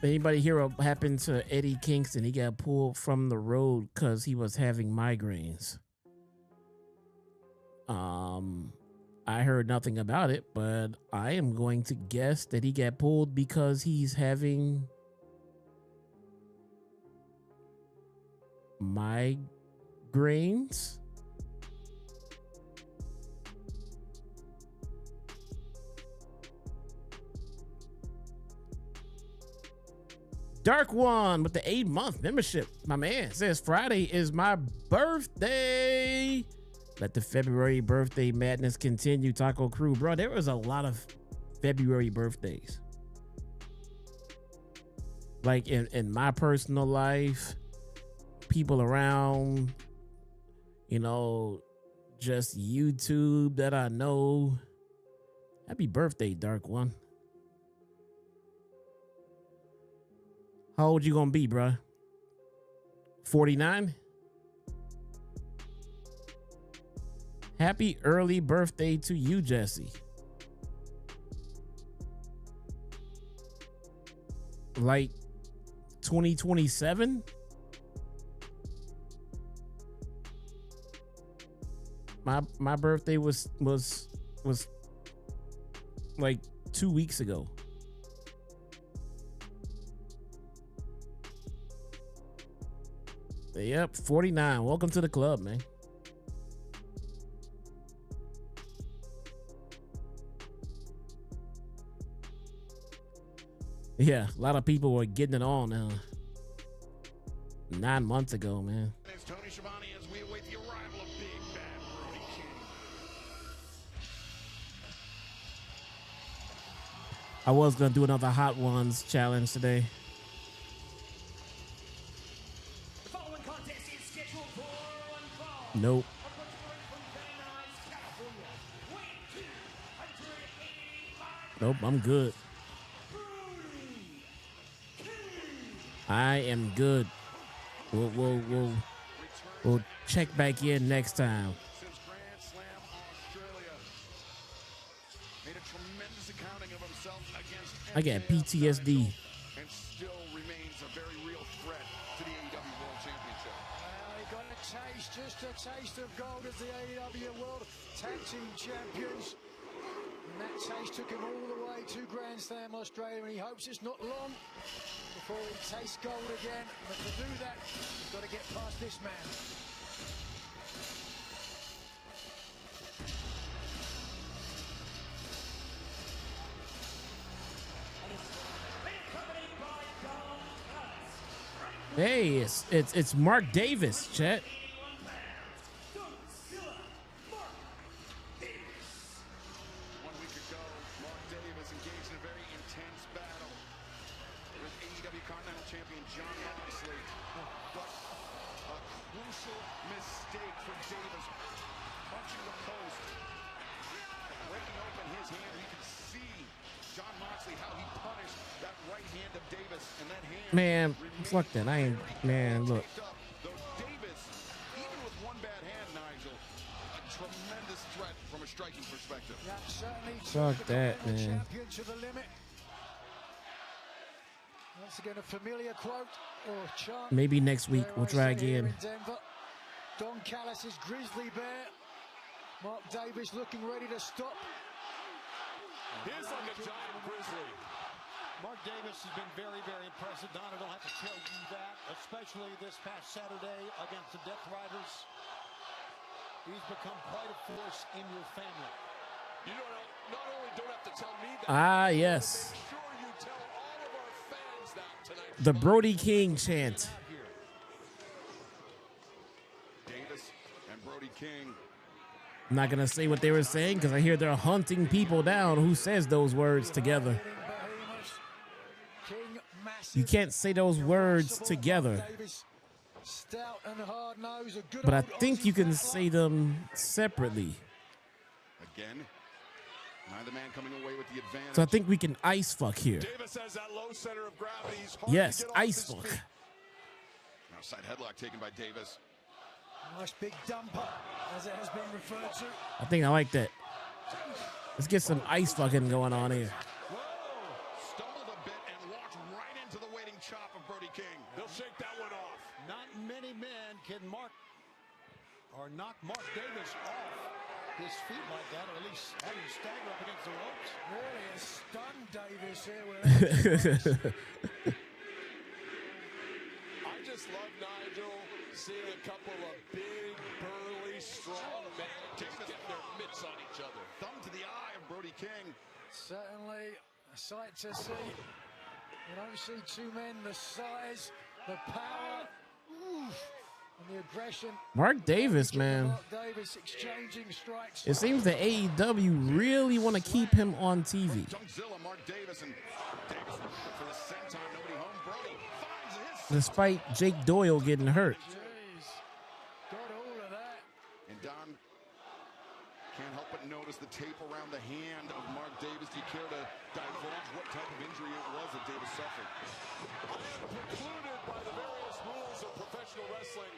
Anybody hear what happened to Eddie Kingston? He got pulled from the road because he was having migraines. I heard nothing about it, but I am going to guess that he got pulled because he's having migraines. Dark One with the 8-month membership. My man says Friday is my birthday. Let the February birthday madness continue. Taco Crew, bro. There was a lot of February birthdays. Like in my personal life, people around, you know, just YouTube that I know. Happy birthday, Dark One. How old you gonna be, bruh? 49? Happy early birthday to you, Jesse. Like 2027? My birthday was like 2 weeks ago. Yep, 49. Welcome to the club, man. Yeah, a lot of people were getting it on 9 months ago, man. It's Tony Schiavone as we await the arrival of Big Bad Brody King. I was gonna do another Hot Ones challenge today. The following contest is scheduled for one fall. Nope. Nope, I'm good. I am good. We'll check back in next time. Since Grand Slam Australia made a tremendous accounting of himself against I got PTSD. and still remains a very real threat to the AEW World Championship. He got a taste, just a taste of gold as the AEW World Tag Team Champions. And that taste took him all the way to Grand Slam Australia, and he hopes it's not long before he tastes gold again. But to do that, he's got to get past this man. Hey, it's Mark Davis, chat. 1 week ago, Mark Davis engaged in a very intense battle with AEW Continental Champion Jon Moxley. But a crucial mistake for Davis, punching the post, breaking open his hand. You can see Jon Moxley, how he punished that right hand of Davis, and that hand. Man, fuck that. I ain't, man, look. Though Davis, even with one bad hand, Nigel, a tremendous threat from a striking perspective. That certainly Fuck took the that, Continental man. Champion to the limit. Once again, a familiar quote or chant. Maybe next week we'll try again. In Denver. Don Callis' grizzly bear. Mark Davis looking ready to stop. Here's like a giant grizzly. Mark Davis has been very, very impressive. Don, I don't have to tell you that, especially this past Saturday against the Death Riders. He's become quite a force in your family. You not only don't have to tell me that. Ah, yes. Make sure you tell all of our fans that tonight. The Brody King chant. Davis and Brody King. I'm not gonna say what they were saying because I hear they're hunting people down who says those words together. You can't say those words together. But I think you can say them separately. Again, neither man coming away with the advantage. So I think we can ice fuck here. Davis has that low center of gravity. He's hard Yes, to get off ice his fuck. feet. Outside headlock taken by Davis. Nice big dumper, as it has been referred to. I think I like that. Let's get some ice fucking going on here. Stumbled a bit and walked right into the waiting chop of Brody King. He'll shake that one off. Not many men can knock Mark Davis off his feet like that, or at least have him stagger up against the ropes. Really has stunned Davis here. I just love Nigel seeing a couple of big, burly, strong men just get their mitts on each other. Thumb to the eye of Brody King. Certainly a sight to see. You don't see two men the size, the power, and the aggression. Mark Davis, man. Mark Davis exchanging strikes. It seems that AEW really want to keep him on TV. Mark Davis and Davis for the senton, nobody home. Brody finds his Despite Jake Doyle getting hurt. Got all of that. And Don can't help but notice the tape around the hand of Mark Davis. Do you care to divulge what type of injury it was that Davis suffered? Precluded by the various rules of professional wrestling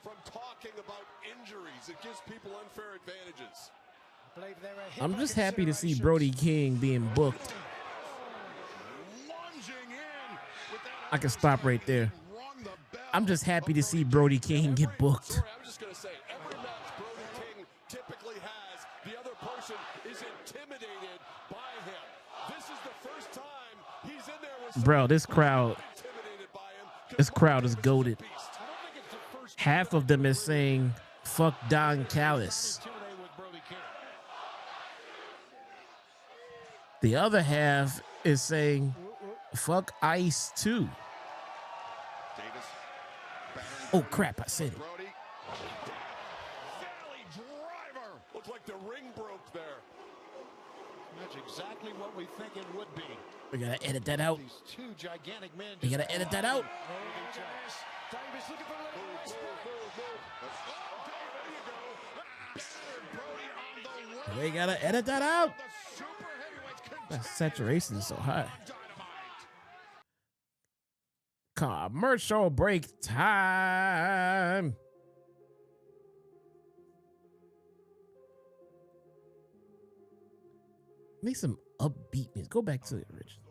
from talking about injuries. It gives people unfair advantages. I'm just happy to see Brody King being booked. I can stop right there. I'm just happy to see Brody King get booked. I'm just going to say, every match Brody King typically has, the other person is intimidated by him. This is the first time he's in there with Bro, this crowd is goated. Half of them is saying, fuck Don Callis. The other half is saying, fuck Ice too. Oh crap, I said it. Looked like the ring broke there. That's exactly what we think it would be. We gotta edit that out. These two gigantic men. We gotta edit that out. Davis looking for a We gotta edit that out. That saturation is so high. Commercial break time. Make some upbeat music. Go back to the original.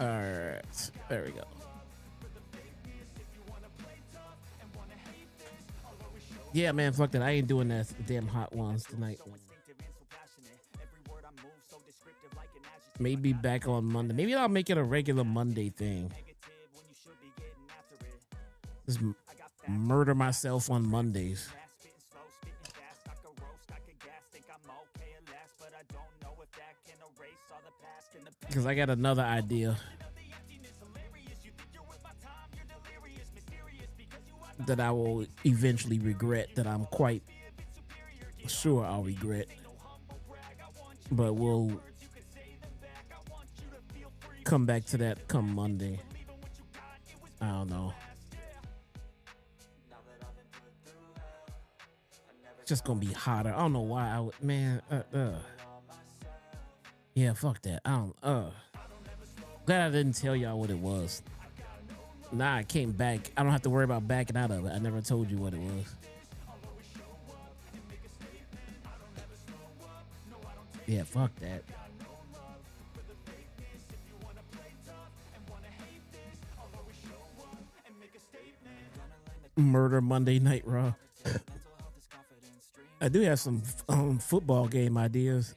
All right, there we go. Yeah, man, fuck that. I ain't doing that damn hot ones tonight. Maybe back on Monday. Maybe I'll make it a regular Monday thing. Just murder myself on Mondays. Because I got another idea that I will eventually regret, that I'm quite sure I'll regret. But we'll come back to that come Monday. I don't know. It's just gonna be hotter. I don't know why I would, man. Yeah, fuck that. I don't, glad I didn't tell y'all what it was. Nah, I came back. I don't have to worry about backing out of it. I never told you what it was. Yeah, fuck that. Murder Monday Night Raw. I do have some football game ideas.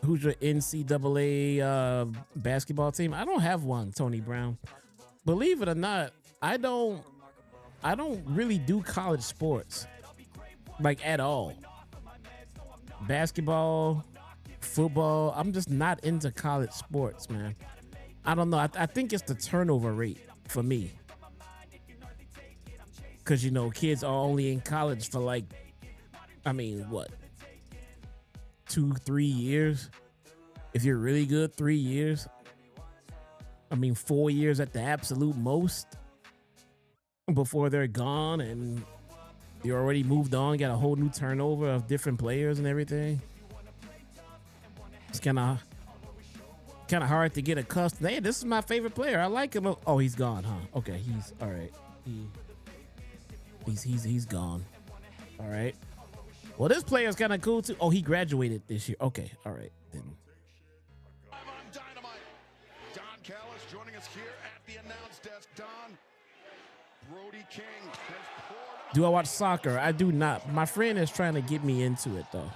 Who's your NCAA basketball team? I don't have one, Tony Brown. Believe it or not, I don't really do college sports, like at all. Basketball, football, I'm just not into college sports, man. I don't know. I think it's the turnover rate for me. Because, you know, kids are only in college for like, I mean, what? 2-3 years. If you're really good, 3 years. I mean, 4 years at the absolute most before they're gone and you already moved on, got a whole new turnover of different players and everything. It's kind of hard to get accustomed. Hey, this is my favorite player. I like him. Oh, he's gone, huh? Okay, he's all right. He's gone. All right. Well, this player's kind of cool too. Oh, he graduated this year. Okay, all right then. I'm on Dynamite. Don Callis joining us here at the announce desk. Don, Brody King has poured. Do I watch soccer? I do not. My friend is trying to get me into it though.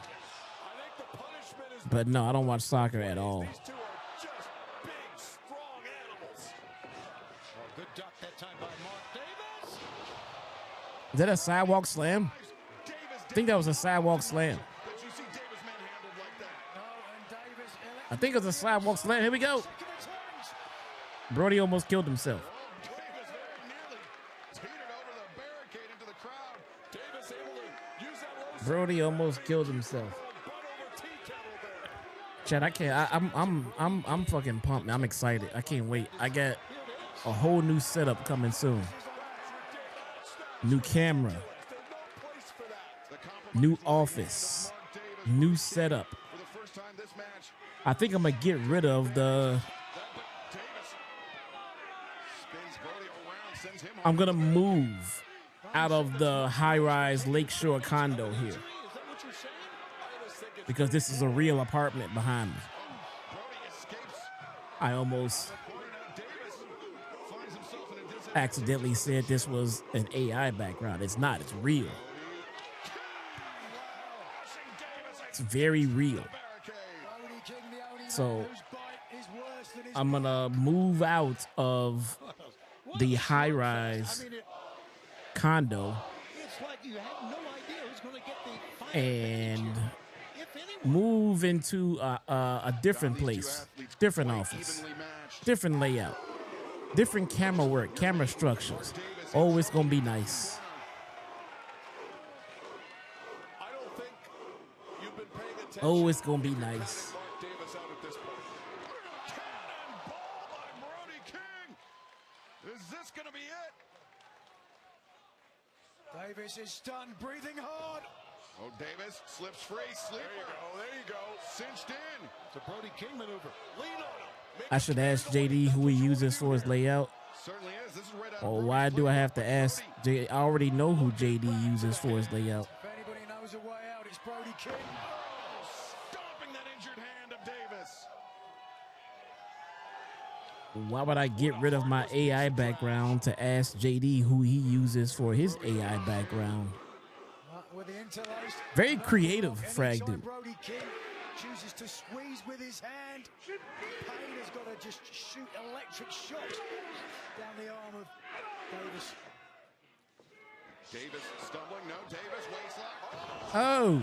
But no, I don't watch soccer at all. These two are just big, strong animals. Oh, good duck that time by Mark Davis. Is that a sidewalk slam? I think that was a sidewalk slam. Did you see Davis manhandled like that? No, and Davis I think it was a sidewalk slam. Here we go. Brody almost killed himself. Davis very nearly teetered over the barricade into the crowd. Davis able to use that low Brody almost killed himself. butt over tea kettle there. Chad, I can't. I'm fucking pumped. Man. I'm excited. I can't wait. I got a whole new setup coming soon. New camera. New office. New setup. For the first time this match, I think I'm gonna get rid of the. Davis spins Brody around, sends him I'm gonna move out of the high-rise lakeshore condo here because this is a real apartment behind me. I almost accidentally said this was an AI background. It's not. It's real. It's very real. So I'm gonna move out of the high-rise condo It's like you had no idea who's going to get the and move into a different place, different office, different layout, different camera work, camera structures. Oh, it's gonna be nice. I don't think you've been paying attention. Oh, it's gonna be nice. Mark Davis out at this point. cannonball by Brody King. Is this going to be it? Davis is stunned, breathing hard. Oh, Davis slips free. Sleeper. There you go. Cinched in. It's a Brody King maneuver. Lean on him. Make I should ask JD who he uses for his layout. Certainly is. This is right out of Or Brody's why do I playbook. have to ask? I already know who JD uses for his layout. If anybody knows a way out, it's Brody King. Stomping that injured hand of Davis. Why would I get rid of my AI background to ask JD who he uses for his AI background? With the interlaced. Very creative, Frag Anytime dude. Brody King chooses to squeeze with his hand. Payne has got to just shoot electric shots down the arm of Davis. Davis stumbling. No, Davis waistlock. Oh,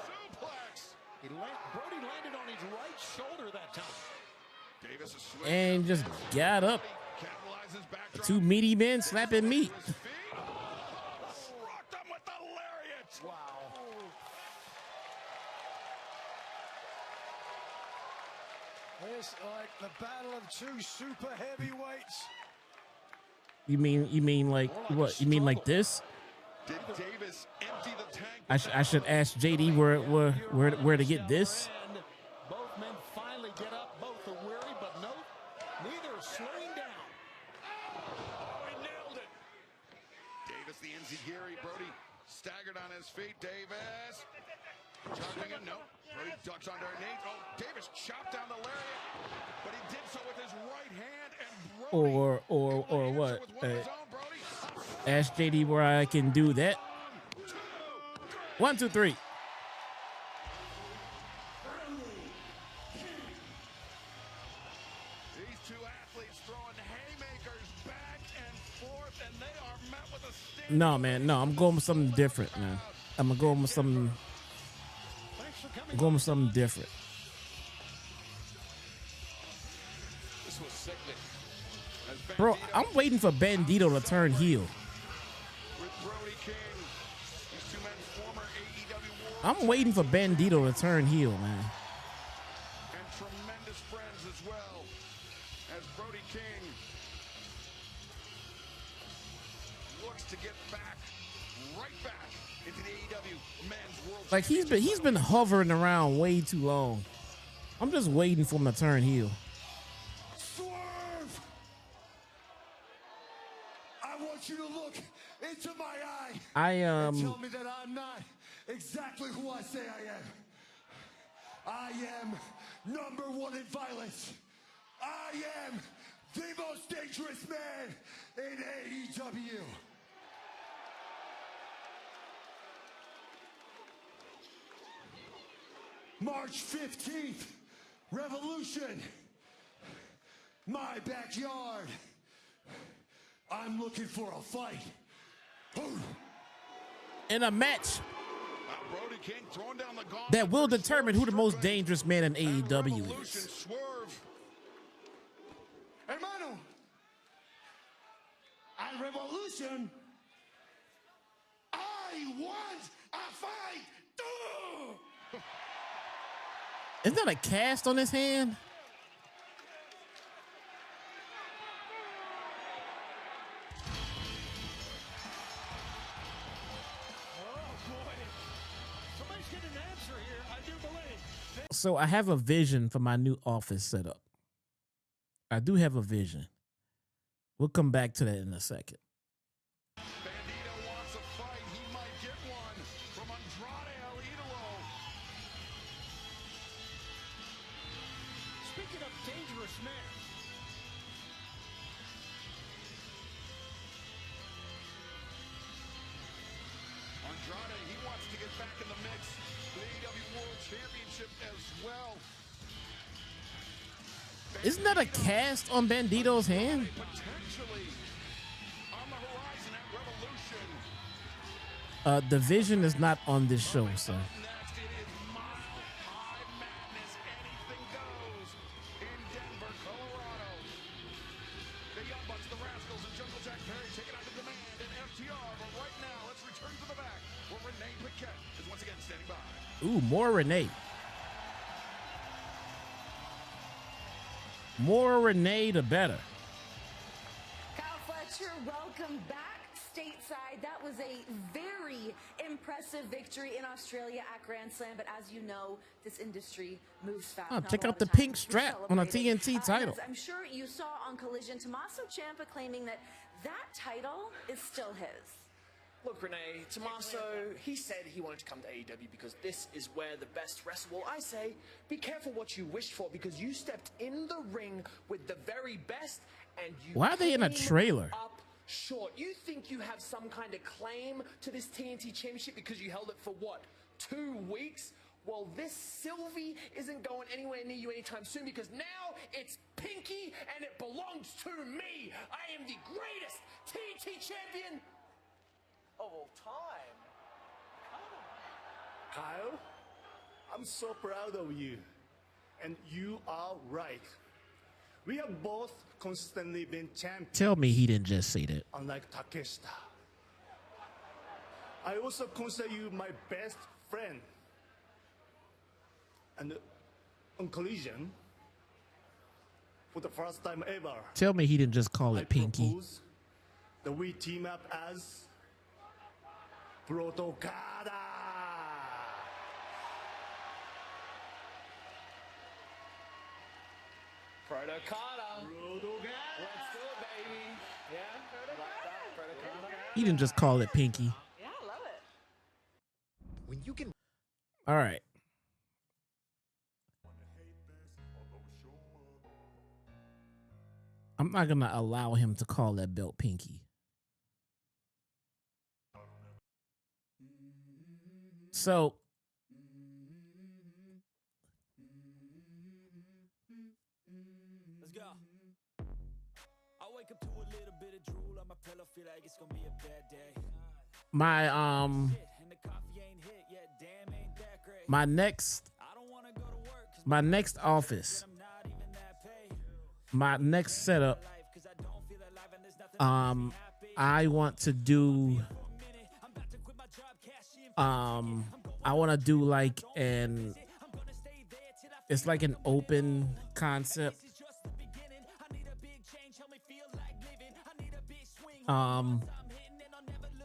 Suplex. Brody landed on his right shoulder that time. Davis is swinging. and just got up. Capitalizes backdrop. Two meaty men slapping meat. His feet. Rocked him with the lariat. Wow. It's like the battle of two super heavyweights. You mean like what? You mean like this? Did Davis empty the tank? I should ask JD where to get this. And both men finally get up. Both are weary, but no, neither are slowing down. Oh, he nailed it. Davis, the Enziguri. Brody staggered on his feet. Davis. Juggling him. No. Brody ducks under a knee. Oh, Davis chopped down the lariat. But he did so with his right hand. And Brody Or what? with one of his own, Brody. Ask JD where I can do that. 1, 2, 3. These two athletes throwing haymakers back and forth, and they are met with a sting. No, man. No, I'm going with something different, man. I'm gonna go with something. I'm going with something different. This was sickening. Bro, I'm waiting for Bandito to turn heel. With Brody King, these two men's former AEW World I'm waiting for Bandito to turn heel, man. and tremendous friends as well as Brody King looks to get back, right back into the AEW Men's World Like he's been hovering around way too long. I'm just waiting for him to turn heel. Swerve! I want you to look into my eye I and tell me that I'm not exactly who I say I am. I am #1 in violence. I am the most dangerous man in AEW. March 15th, Revolution, my backyard. I'm looking for a fight. In a match Brody King throwing down the gauntlet that will for determine who the most dangerous man in AEW Revolution. is. Swerve. Hermano, at Revolution, I want a fight. Isn't that a cast on his hand? So I have a vision for my new office setup. I do have a vision. We'll come back to that in a second. Bandito wants a fight. He might get one from Andrade El Idolo. Speaking of dangerous men, Andrade, he wants to get back in the mix for the AEW World Championship as well. Isn't that a cast on Bandito's hand? Potentially on the horizon at Revolution. The vision is not on this show, sir. Next, it is Mile High Madness. Anything goes in Denver, Colorado. The Young Bucks, the Rascalz, and Jungle Jack Perry taking out the Demand and FTR. But right now, let's return to the back where Renee Paquette is once again standing by. Ooh, more Renee. More Renee, the better. Kyle Fletcher, welcome back stateside. That was a very impressive victory in Australia at Grand Slam, but as you know, this industry moves fast. Oh, Not check a lot out the of time pink to strap celebrate on a it. TNT title. As I'm sure you saw on Collision, Tommaso Ciampa claiming that title is still his. Look, Renee, Tommaso, he said he wanted to come to AEW because this is where the best wrestle. Well, I say, be careful what you wish for because you stepped in the ring with the very best and you Why are they in a came trailer? up short. You think you have some kind of claim to this TNT Championship because you held it for what, 2 weeks? Well, this Sylvie isn't going anywhere near you anytime soon because now it's Pinky and it belongs to me. I am the greatest TNT champion of all time. Kyle, I'm so proud of you. And you are right. We have both constantly been champions. Tell me he didn't just say that. Unlike Takeshita. I also consider you my best friend. And on Collision, for the first time ever, Tell me he didn't just call it Pinky. propose that we team up as Protocada. Protocada. Let's do it, baby. Yeah? Protocada. He didn't just call it Pinky. Yeah, I love it. When you can. All right. I'm not going to allow him to call that belt Pinky. So, let's go. I wake up to a little bit of drool on my pillow, feel like it's gonna be a bad day. my And the coffee ain't hit yet, damn ain't that great. my next office, my next setup, I want to do I want to do like it's like an open concept.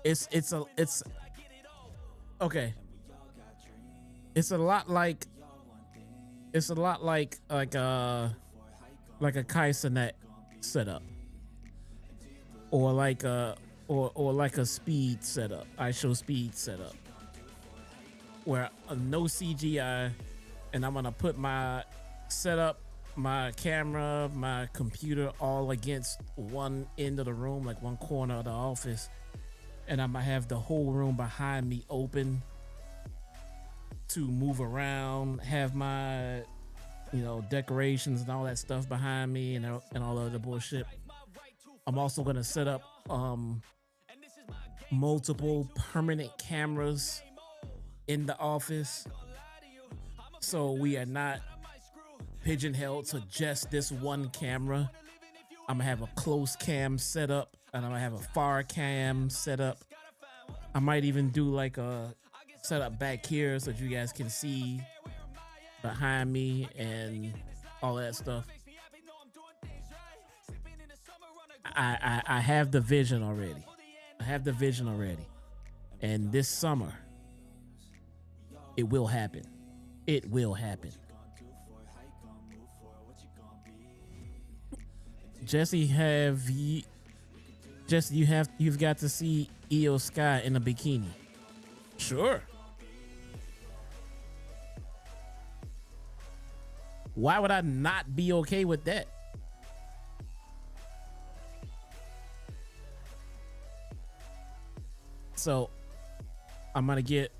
It's okay. It's a lot like a Kaisenet setup, or like a speed setup. I show speed setup where no CGI, and I'm gonna put my setup, my camera, my computer all against one end of the room, like one corner of the office, and I'm gonna have the whole room behind me open, to move around, have my, you know, decorations and all that stuff behind me and all other bullshit. I'm also gonna set up multiple permanent cameras in the office, so we are not pigeonholed to just this one camera. I'm gonna have a close cam set up, and I'm gonna have a far cam set up. I might even do like a setup back here so that you guys can see behind me and all that stuff. I have the vision already. And this summer, it will happen. It will happen. Jesse, you've got to see Io Sky in a bikini. Sure. Why would I not be okay with that? So I'm gonna get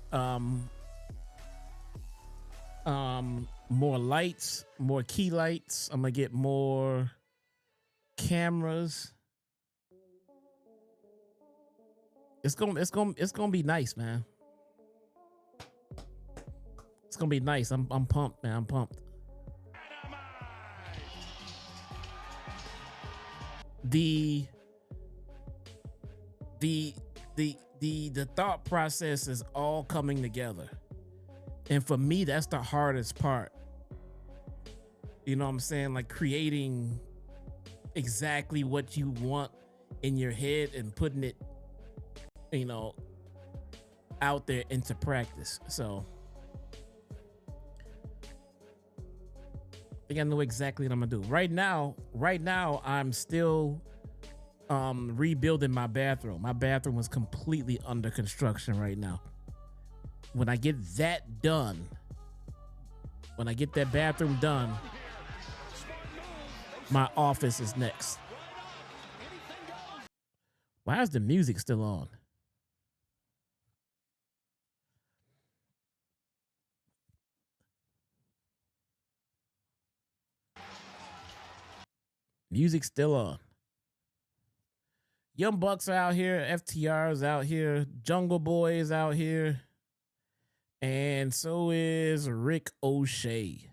more lights, more key lights. I'm gonna get more cameras. It's gonna be nice, man. It's gonna be nice. I'm pumped, man. I'm pumped. The thought process is all coming together. And for me, that's the hardest part. You know what I'm saying? Like creating exactly what you want in your head and putting it, you know, out there into practice. So I think I know exactly what I'm gonna do. Right now, I'm still rebuilding my bathroom. My bathroom was completely under construction right now. When I get that done, when I get that bathroom done, my office is next. Why is the music still on? Music's still on. Young Bucks are out here, FTR's out here, Jungle Boy is out here, and so is Rick O'Shea.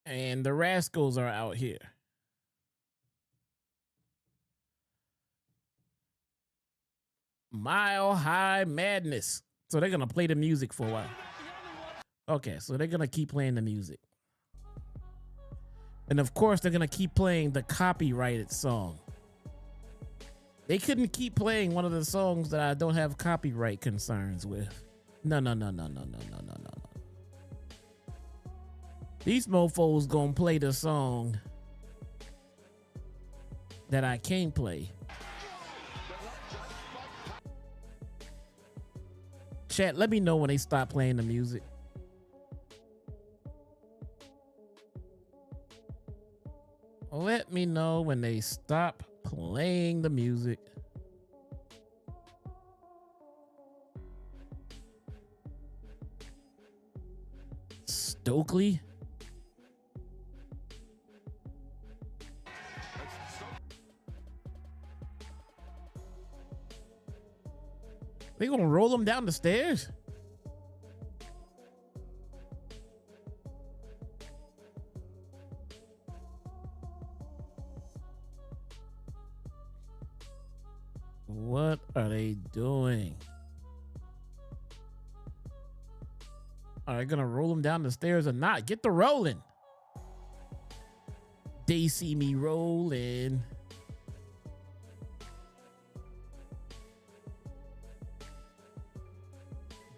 And the Rascalz are out here. Mile High Madness. So they're gonna play the music for a while. Okay, so they're gonna keep playing the music. And of course, they're gonna keep playing the copyrighted song. They couldn't keep playing one of the songs that I don't have copyright concerns with. No. These mofos gonna play the song that I can't play. Chat, let me know when they stop playing the music. Let me know when they stop playing the music. Stokely? They gonna roll them down the stairs? What are they doing? Are they gonna roll them down the stairs or not? Get the rolling. They see me rolling.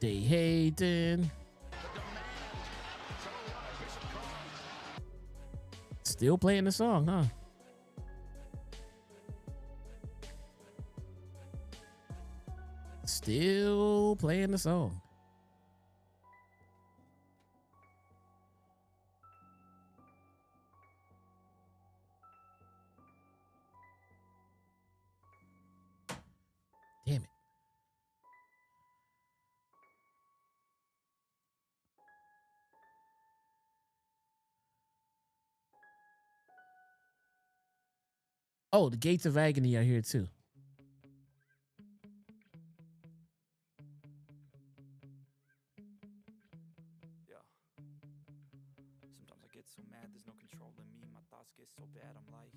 They hating. Still playing the song, huh? Still playing the song. Oh, the Gates of Agony are here too. Yeah. Sometimes I get so mad, there's no controlling me. My thoughts get so bad, I'm like,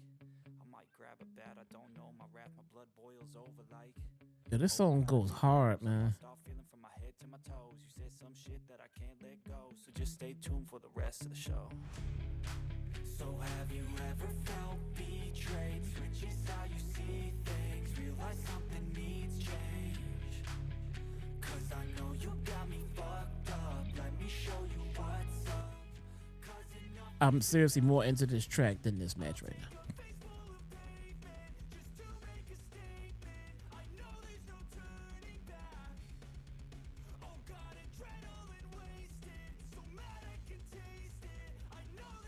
I might grab a bat. I don't know, my wrath, my blood boils over like. Yeah, this song goes hard, man. Start feeling from my head to my toes. You said some shit that I can't let go. So just stay tuned for the rest of the show. So have you ever felt betrayed? Switches how you see things. Realize something needs change. Cause I know you got me fucked up. Let me show you what's up. I'm seriously more into this track than this match right now.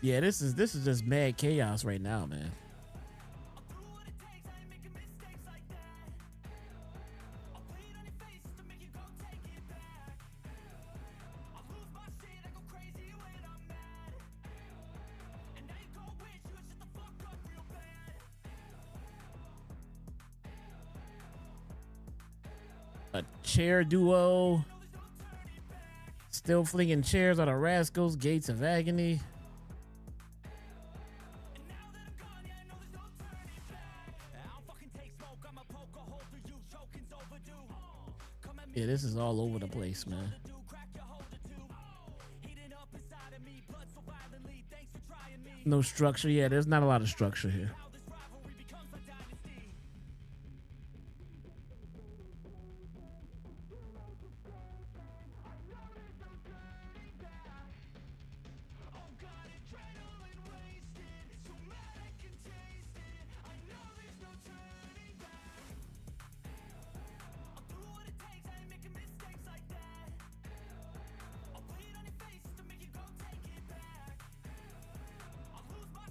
Yeah, this is just mad chaos right now, man. A chair duo. Still flinging chairs on the Rascalz, Gates of Agony. Yeah, this is all over the place, man. No structure. Yeah, there's not a lot of structure here.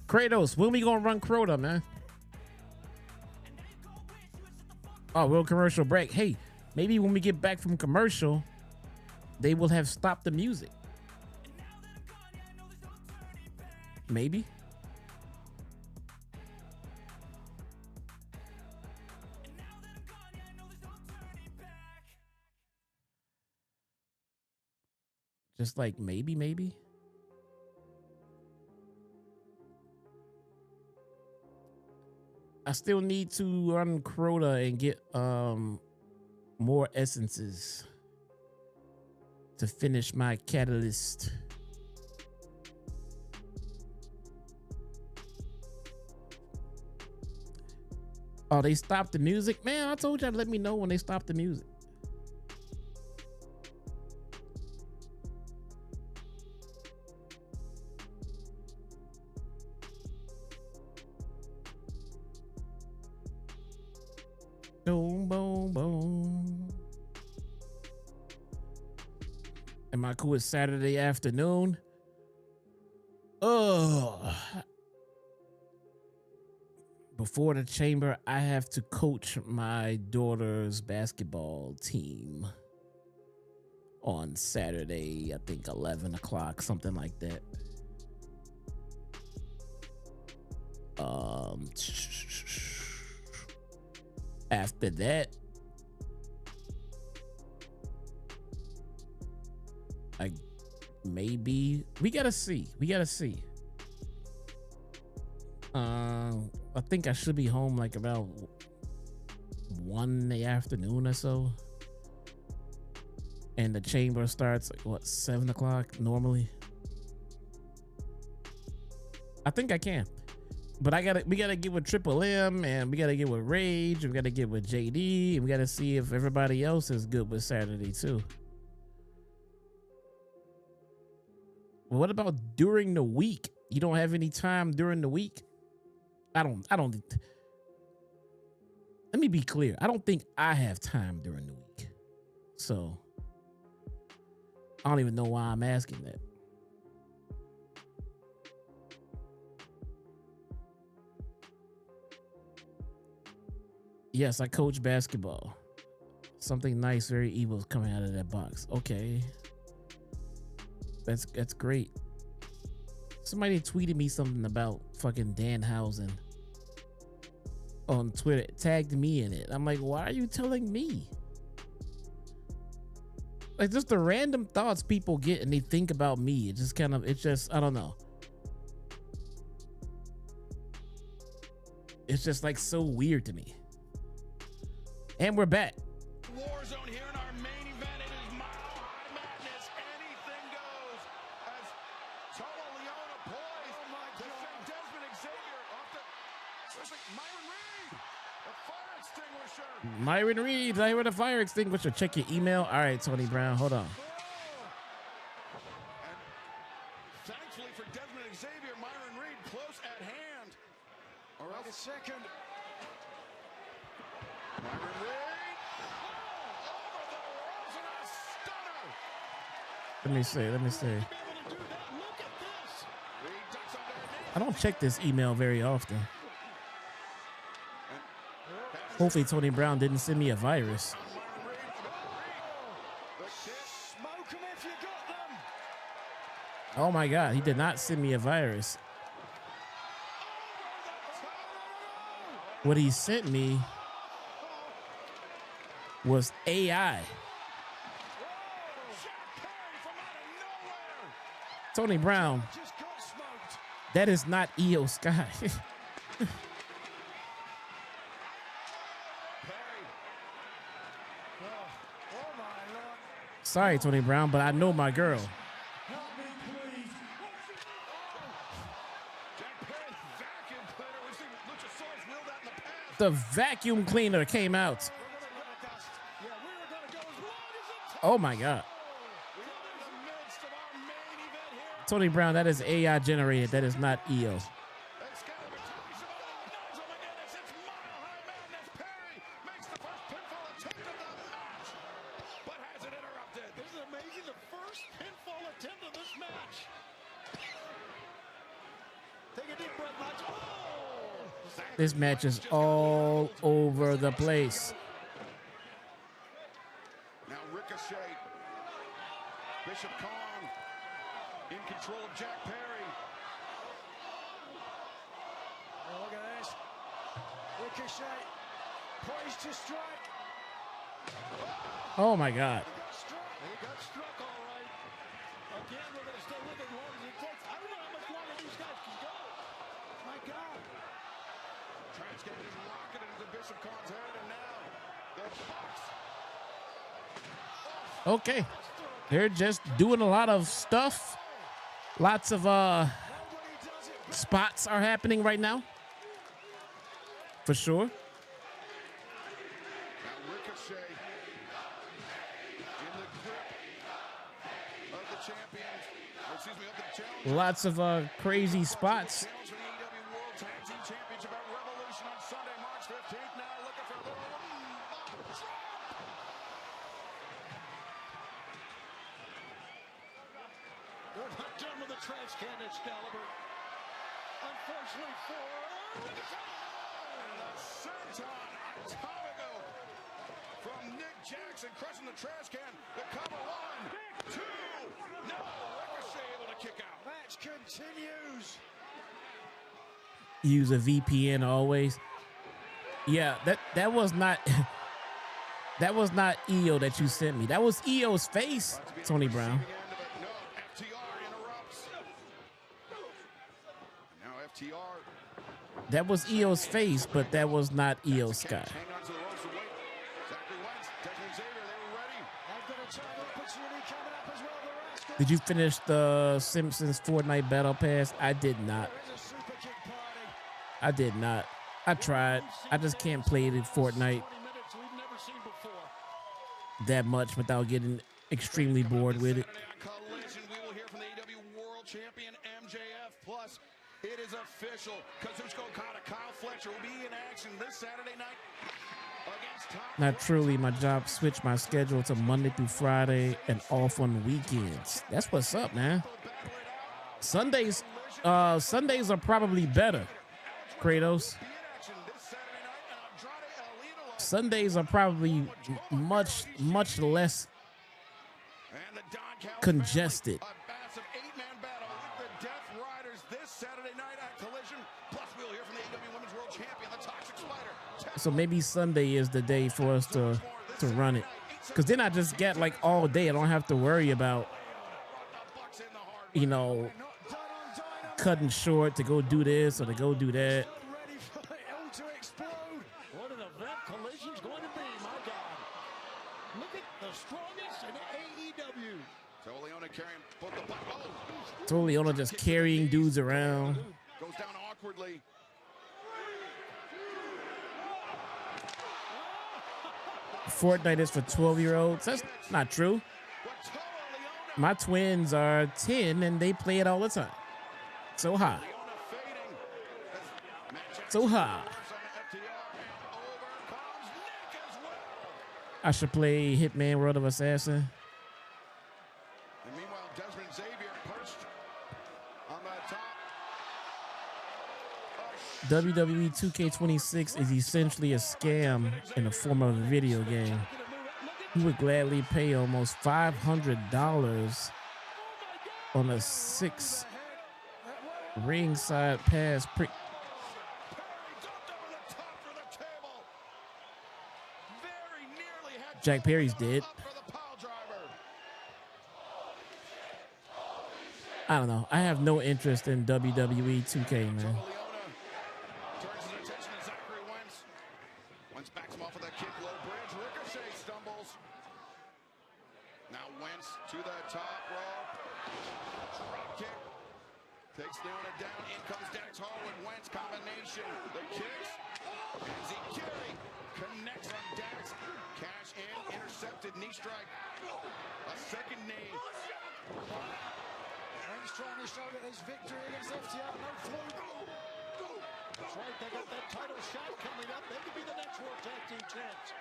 Kratos, when we gonna run Crota, man? Oh, we'll commercial break. Hey, maybe when we get back from commercial, they will have stopped the music. Maybe. Just like maybe. I still need to run Crota and get more essences to finish my catalyst. Oh, they stopped the music? Man, I told y'all to let me know when they stopped the music. Boom, boom, boom. Am I cool with Saturday afternoon? Oh. Before the chamber, I have to coach my daughter's basketball team on Saturday, I think 11 o'clock, something like that. After that, we gotta see. I think I should be home like about 1 in the afternoon or so. And the chamber starts like what, 7 o'clock normally? I think I can. But we gotta get with Triple M, and we gotta get with Rage, and we gotta get with JD, and we gotta see if everybody else is good with Saturday too. Well, what about during the week? You don't have any time during the week? I don't. Let me be clear. I don't think I have time during the week. So I don't even know why I'm asking that. Yes, I coach basketball. Something nice, very evil is coming out of that box. Okay. That's great. Somebody tweeted me something about fucking Danhausen. on Twitter tagged me in it. I'm like, why are you telling me? Like, just the random thoughts people get and they think about me. It just kind of, I don't know. It's just like so weird to me. And we're back. Warzone here in our main event. It is Mile High Madness. Anything goes as Toa Leona poised to send Desmond Xavier off the Myron Reed, a fire extinguisher. Myron Reed, I hear the fire extinguisher. Check your email. All right, Tony Brown, hold on. Thankfully for Desmond Xavier, Myron Reed close at hand. Or else a second. Myron Reed. Over the ropes and a stunner. Let me see. I don't check this email very often. Hopefully Tony Brown didn't send me a virus. Smoke 'em if you got them. Oh my God, he did not send me a virus. What he sent me was AI. Tony Brown, that is not Io Sky. Sorry, Tony Brown, but I know my girl. The vacuum cleaner came out. Oh my God. Tony Brown, that is AI generated. That is not EO. This match is all over the place. Now Ricochet, Bishop Kong in control of Jack Perry. Oh, look at this. Ricochet poised to strike. Oh my God. He got struck all right. Again, we're going to stay with it as long as it takes. I don't know how much longer these guys can go. My God. Transcan is rocketed into Bishop Kong's head, and now the Bucks. Okay. They're just doing a lot of stuff. Lots of spots are happening right now. For sure. Now Ricochet in the grip of the champions. Or excuse me, of the challenge. Lots of crazy spots. Challenge for the AEW World Tag Team Championship at Revolution on Sunday, March 15th. Now looking for a little drop. We're not done with the trash can, Excalibur. Unfortunately for And the senton atomico from Nick Jackson crushing the trash can. The cover 1, 2. No, Ricochet able to kick out. Match continues. Use a VPN always. Yeah, that was not that was not EO that you sent me. That was EO's face, Tony Brown. No, FTR interrupts. Now FTR. That was EO's face, but that was not EO Sky. Hang on to the ropes and wait. Zachary Wentz, Desmond Xavier, they were ready. They've got a title opportunity coming up as well. The Rascalz. Did you finish the Simpsons Fortnite Battle Pass? I did not. There is a super kick party. I did not. I tried. I just can't play it in Fortnite that much without getting extremely bored with it. Collision, we will hear from the AEW World Champion MJF. Plus, it is official. Kazuchika Okada, Kyle Fletcher will be in action this Saturday night against Top. Not truly. My job switched my schedule to Monday through Friday and off on weekends. That's what's up, man. Sundays are probably better, Kratos. Sundays are probably much less congested. A massive 8-man battle with the Death Riders this Saturday night at Collision. Plus, we'll hear from the AEW Women's World Champion, the Toxic Spider. So maybe Sunday is the day for us to run it. Because then I just get like all day. I don't have to worry about, you know, cutting short to go do this or to go do that. What an event collision's going to be, my God. Look at the strongest in AEW. Toleona carrying both the black. Oh, Toleona just carrying dudes around. goes down awkwardly. Fortnite is for 12-year-olds. That's not true. My twins are 10 and they play it all the time. So high. So high. I should play Hitman World of Assassin. And meanwhile, Desmond Xavier perched on the top. WWE 2K26 is essentially a scam in the form of a video game. He would gladly pay almost $500 on a 6 ringside pass. Jack Perry's dead. I don't know. I have no interest in WWE 2K, man. Turns his attention to Zachary Wentz. Wentz backs him off with that kick, low bridge. Ricochet stumbles. Now Wentz to the top rope. Drop kick. Takes Leona down. In comes Dax Harwood. Wentz combination. The kicks. Zikiri connects on Dax. Cash in. Intercepted. Knee strike. A second knee. Wentz trying to show that there's victory against FTR. No fluke. That's right, they got that title shot coming up. They could be the next World Tag Team Champs.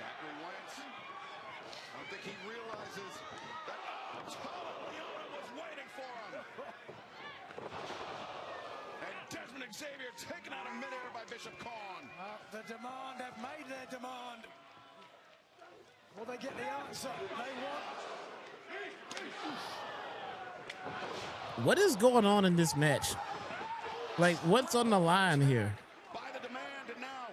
Zachary Wentz. I don't think he realizes that Leona was waiting for him. And Desmond Xavier taken out of midair by Bishop Khan. The demand have made their demand. Will they get the answer they want? What is going on in this match? Like, what's on the line here? By the demand, and now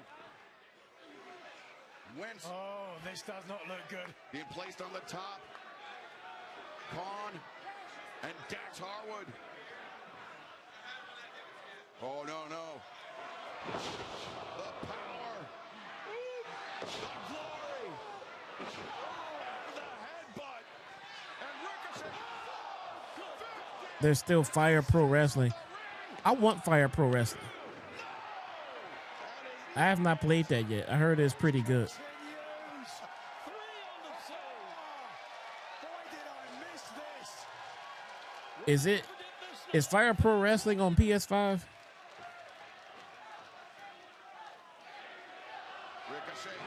Wentz. Oh, this does not look good. Being placed on the top. Khan and Dax Harwood. Oh, no, no. The power. The glory. The headbutt. And Ricochet. There's still Fire Pro Wrestling. I want Fire Pro Wrestling. I have not played that yet. I heard it's pretty good. Is Fire Pro Wrestling on PS5? Ricochet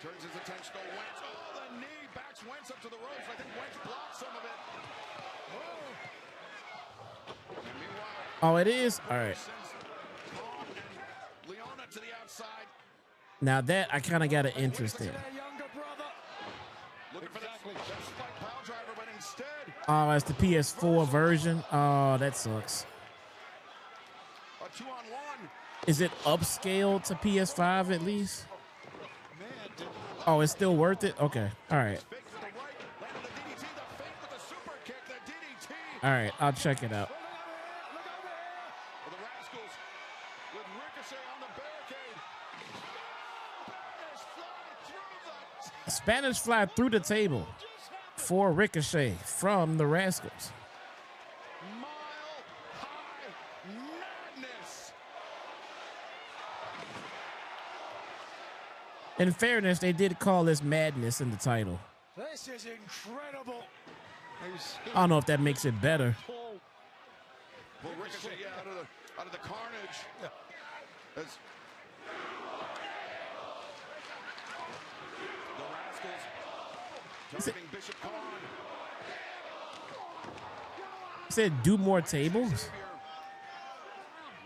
turns his attention to Wentz. Oh, the knee backs Wentz up to the ropes. I think Wentz blocked some of it. Oh, it is? All right. Leona to the outside. Now that I kind of got an interest in. Looking for that spike pile driver, but instead. Oh, it's the PS4 version. Oh, that sucks. A 2-on-1. Is it upscaled to PS5 at least? Oh, it's still worth it? Okay. All right. All right. I'll check it out. The Rascalz with Ricochet on the barricade. Spanish fly through the table for Ricochet from the Rascalz. Madness. In fairness, they did call this madness in the title. This is incredible. I don't know if that makes it better. Well, Ricochet, out of the carnage. As the Rascalz targeting Bishop Khan. Said do more tables.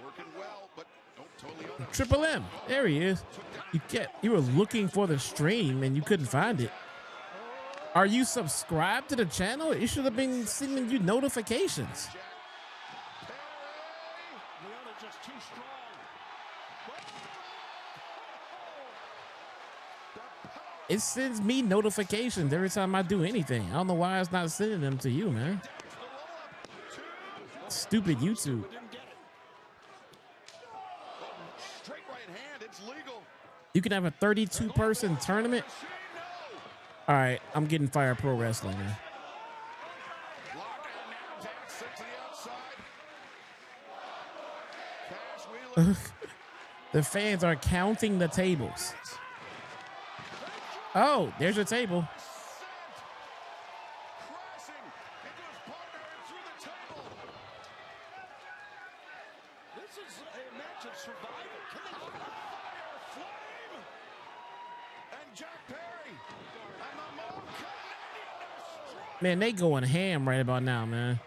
Working well, but totally. Triple M. There he is. You were looking for the stream and you couldn't find it. Are you subscribed to the channel? It should have been sending you notifications. just too strong. It sends me notifications every time I do anything. I don't know why it's not sending them to you, man. Stupid YouTube. Straight right hand, it's legal. You can have a 32-person tournament. All right, I'm getting Fire Pro Wrestling, man. The fans are counting the tables. Oh, there's your table. This is a match of survival. Fire flame and Jack Perry and the more Canadian. Man, they going ham right about now, man.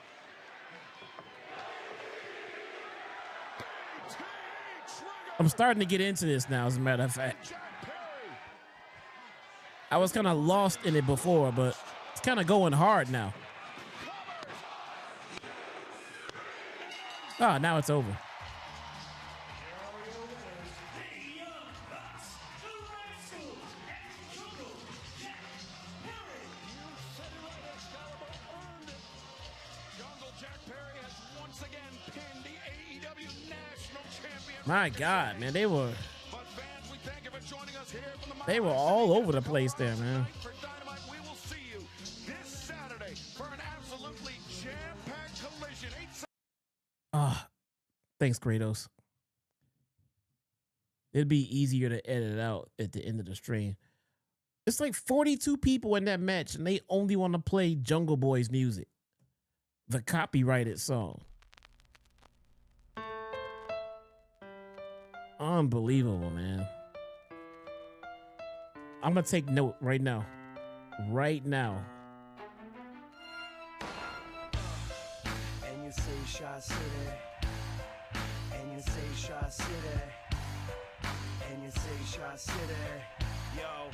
I'm starting to get into this now, as a matter of fact. I was kind of lost in it before, but it's kind of going hard now. Oh, now it's over. My God, man, they were all over the place there, man. We will see you this Saturday for an absolutely jam-packed collision. Ah, thanks, Kratos. It'd be easier to edit out at the end of the stream. It's like 42 people in that match, and they only want to play Jungle Boy's music, the copyrighted song. Unbelievable, man. I'm gonna take note right now. Right now. And you say Shaw City. And you say Shaw City. And you say Shaw City. Yo.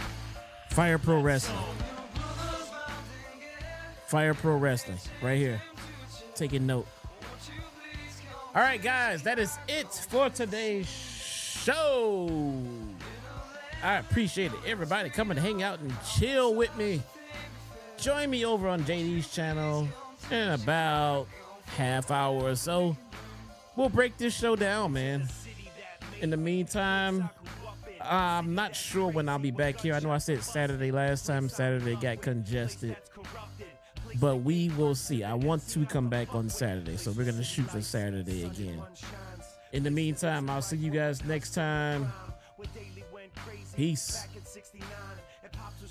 Fire Pro Wrestling. Fire Pro Wrestling. Right here. Taking note. All right, guys. That is it for today's show. I appreciate it. Everybody coming to hang out and chill with me. Join me over on JD's channel in about half hour or so. We'll break this show down, man. In the meantime, I'm not sure when I'll be back here. I know I said Saturday last time. Saturday got congested. But we will see. I want to come back on Saturday, so we're going to shoot for Saturday again. In the meantime, I'll see you guys next time. Peace.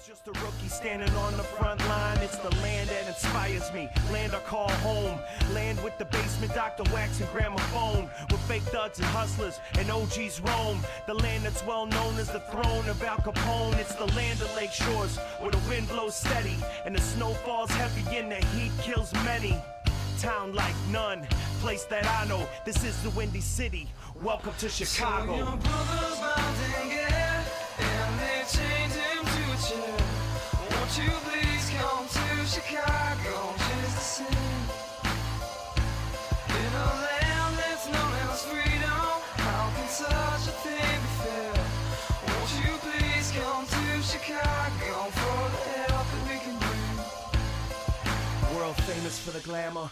Just a rookie standing on the front line. It's the land that inspires me. Land I call home. Land with the basement, Dr. Wax and gramophone. With fake thugs and hustlers and OGs roam. The land that's well known as the throne of Al Capone. It's the land of Lake Shores where the wind blows steady and the snow falls heavy and the heat kills many. Town like none, place that I know. This is the Windy City. Welcome to Chicago. So your brother's bound to get, and they chained him to a chair. Won't you please come to Chicago just the same? In a land that's known as freedom, how can such a thing be fair? Won't you please come to Chicago for the help that we can bring? World famous for the glamour.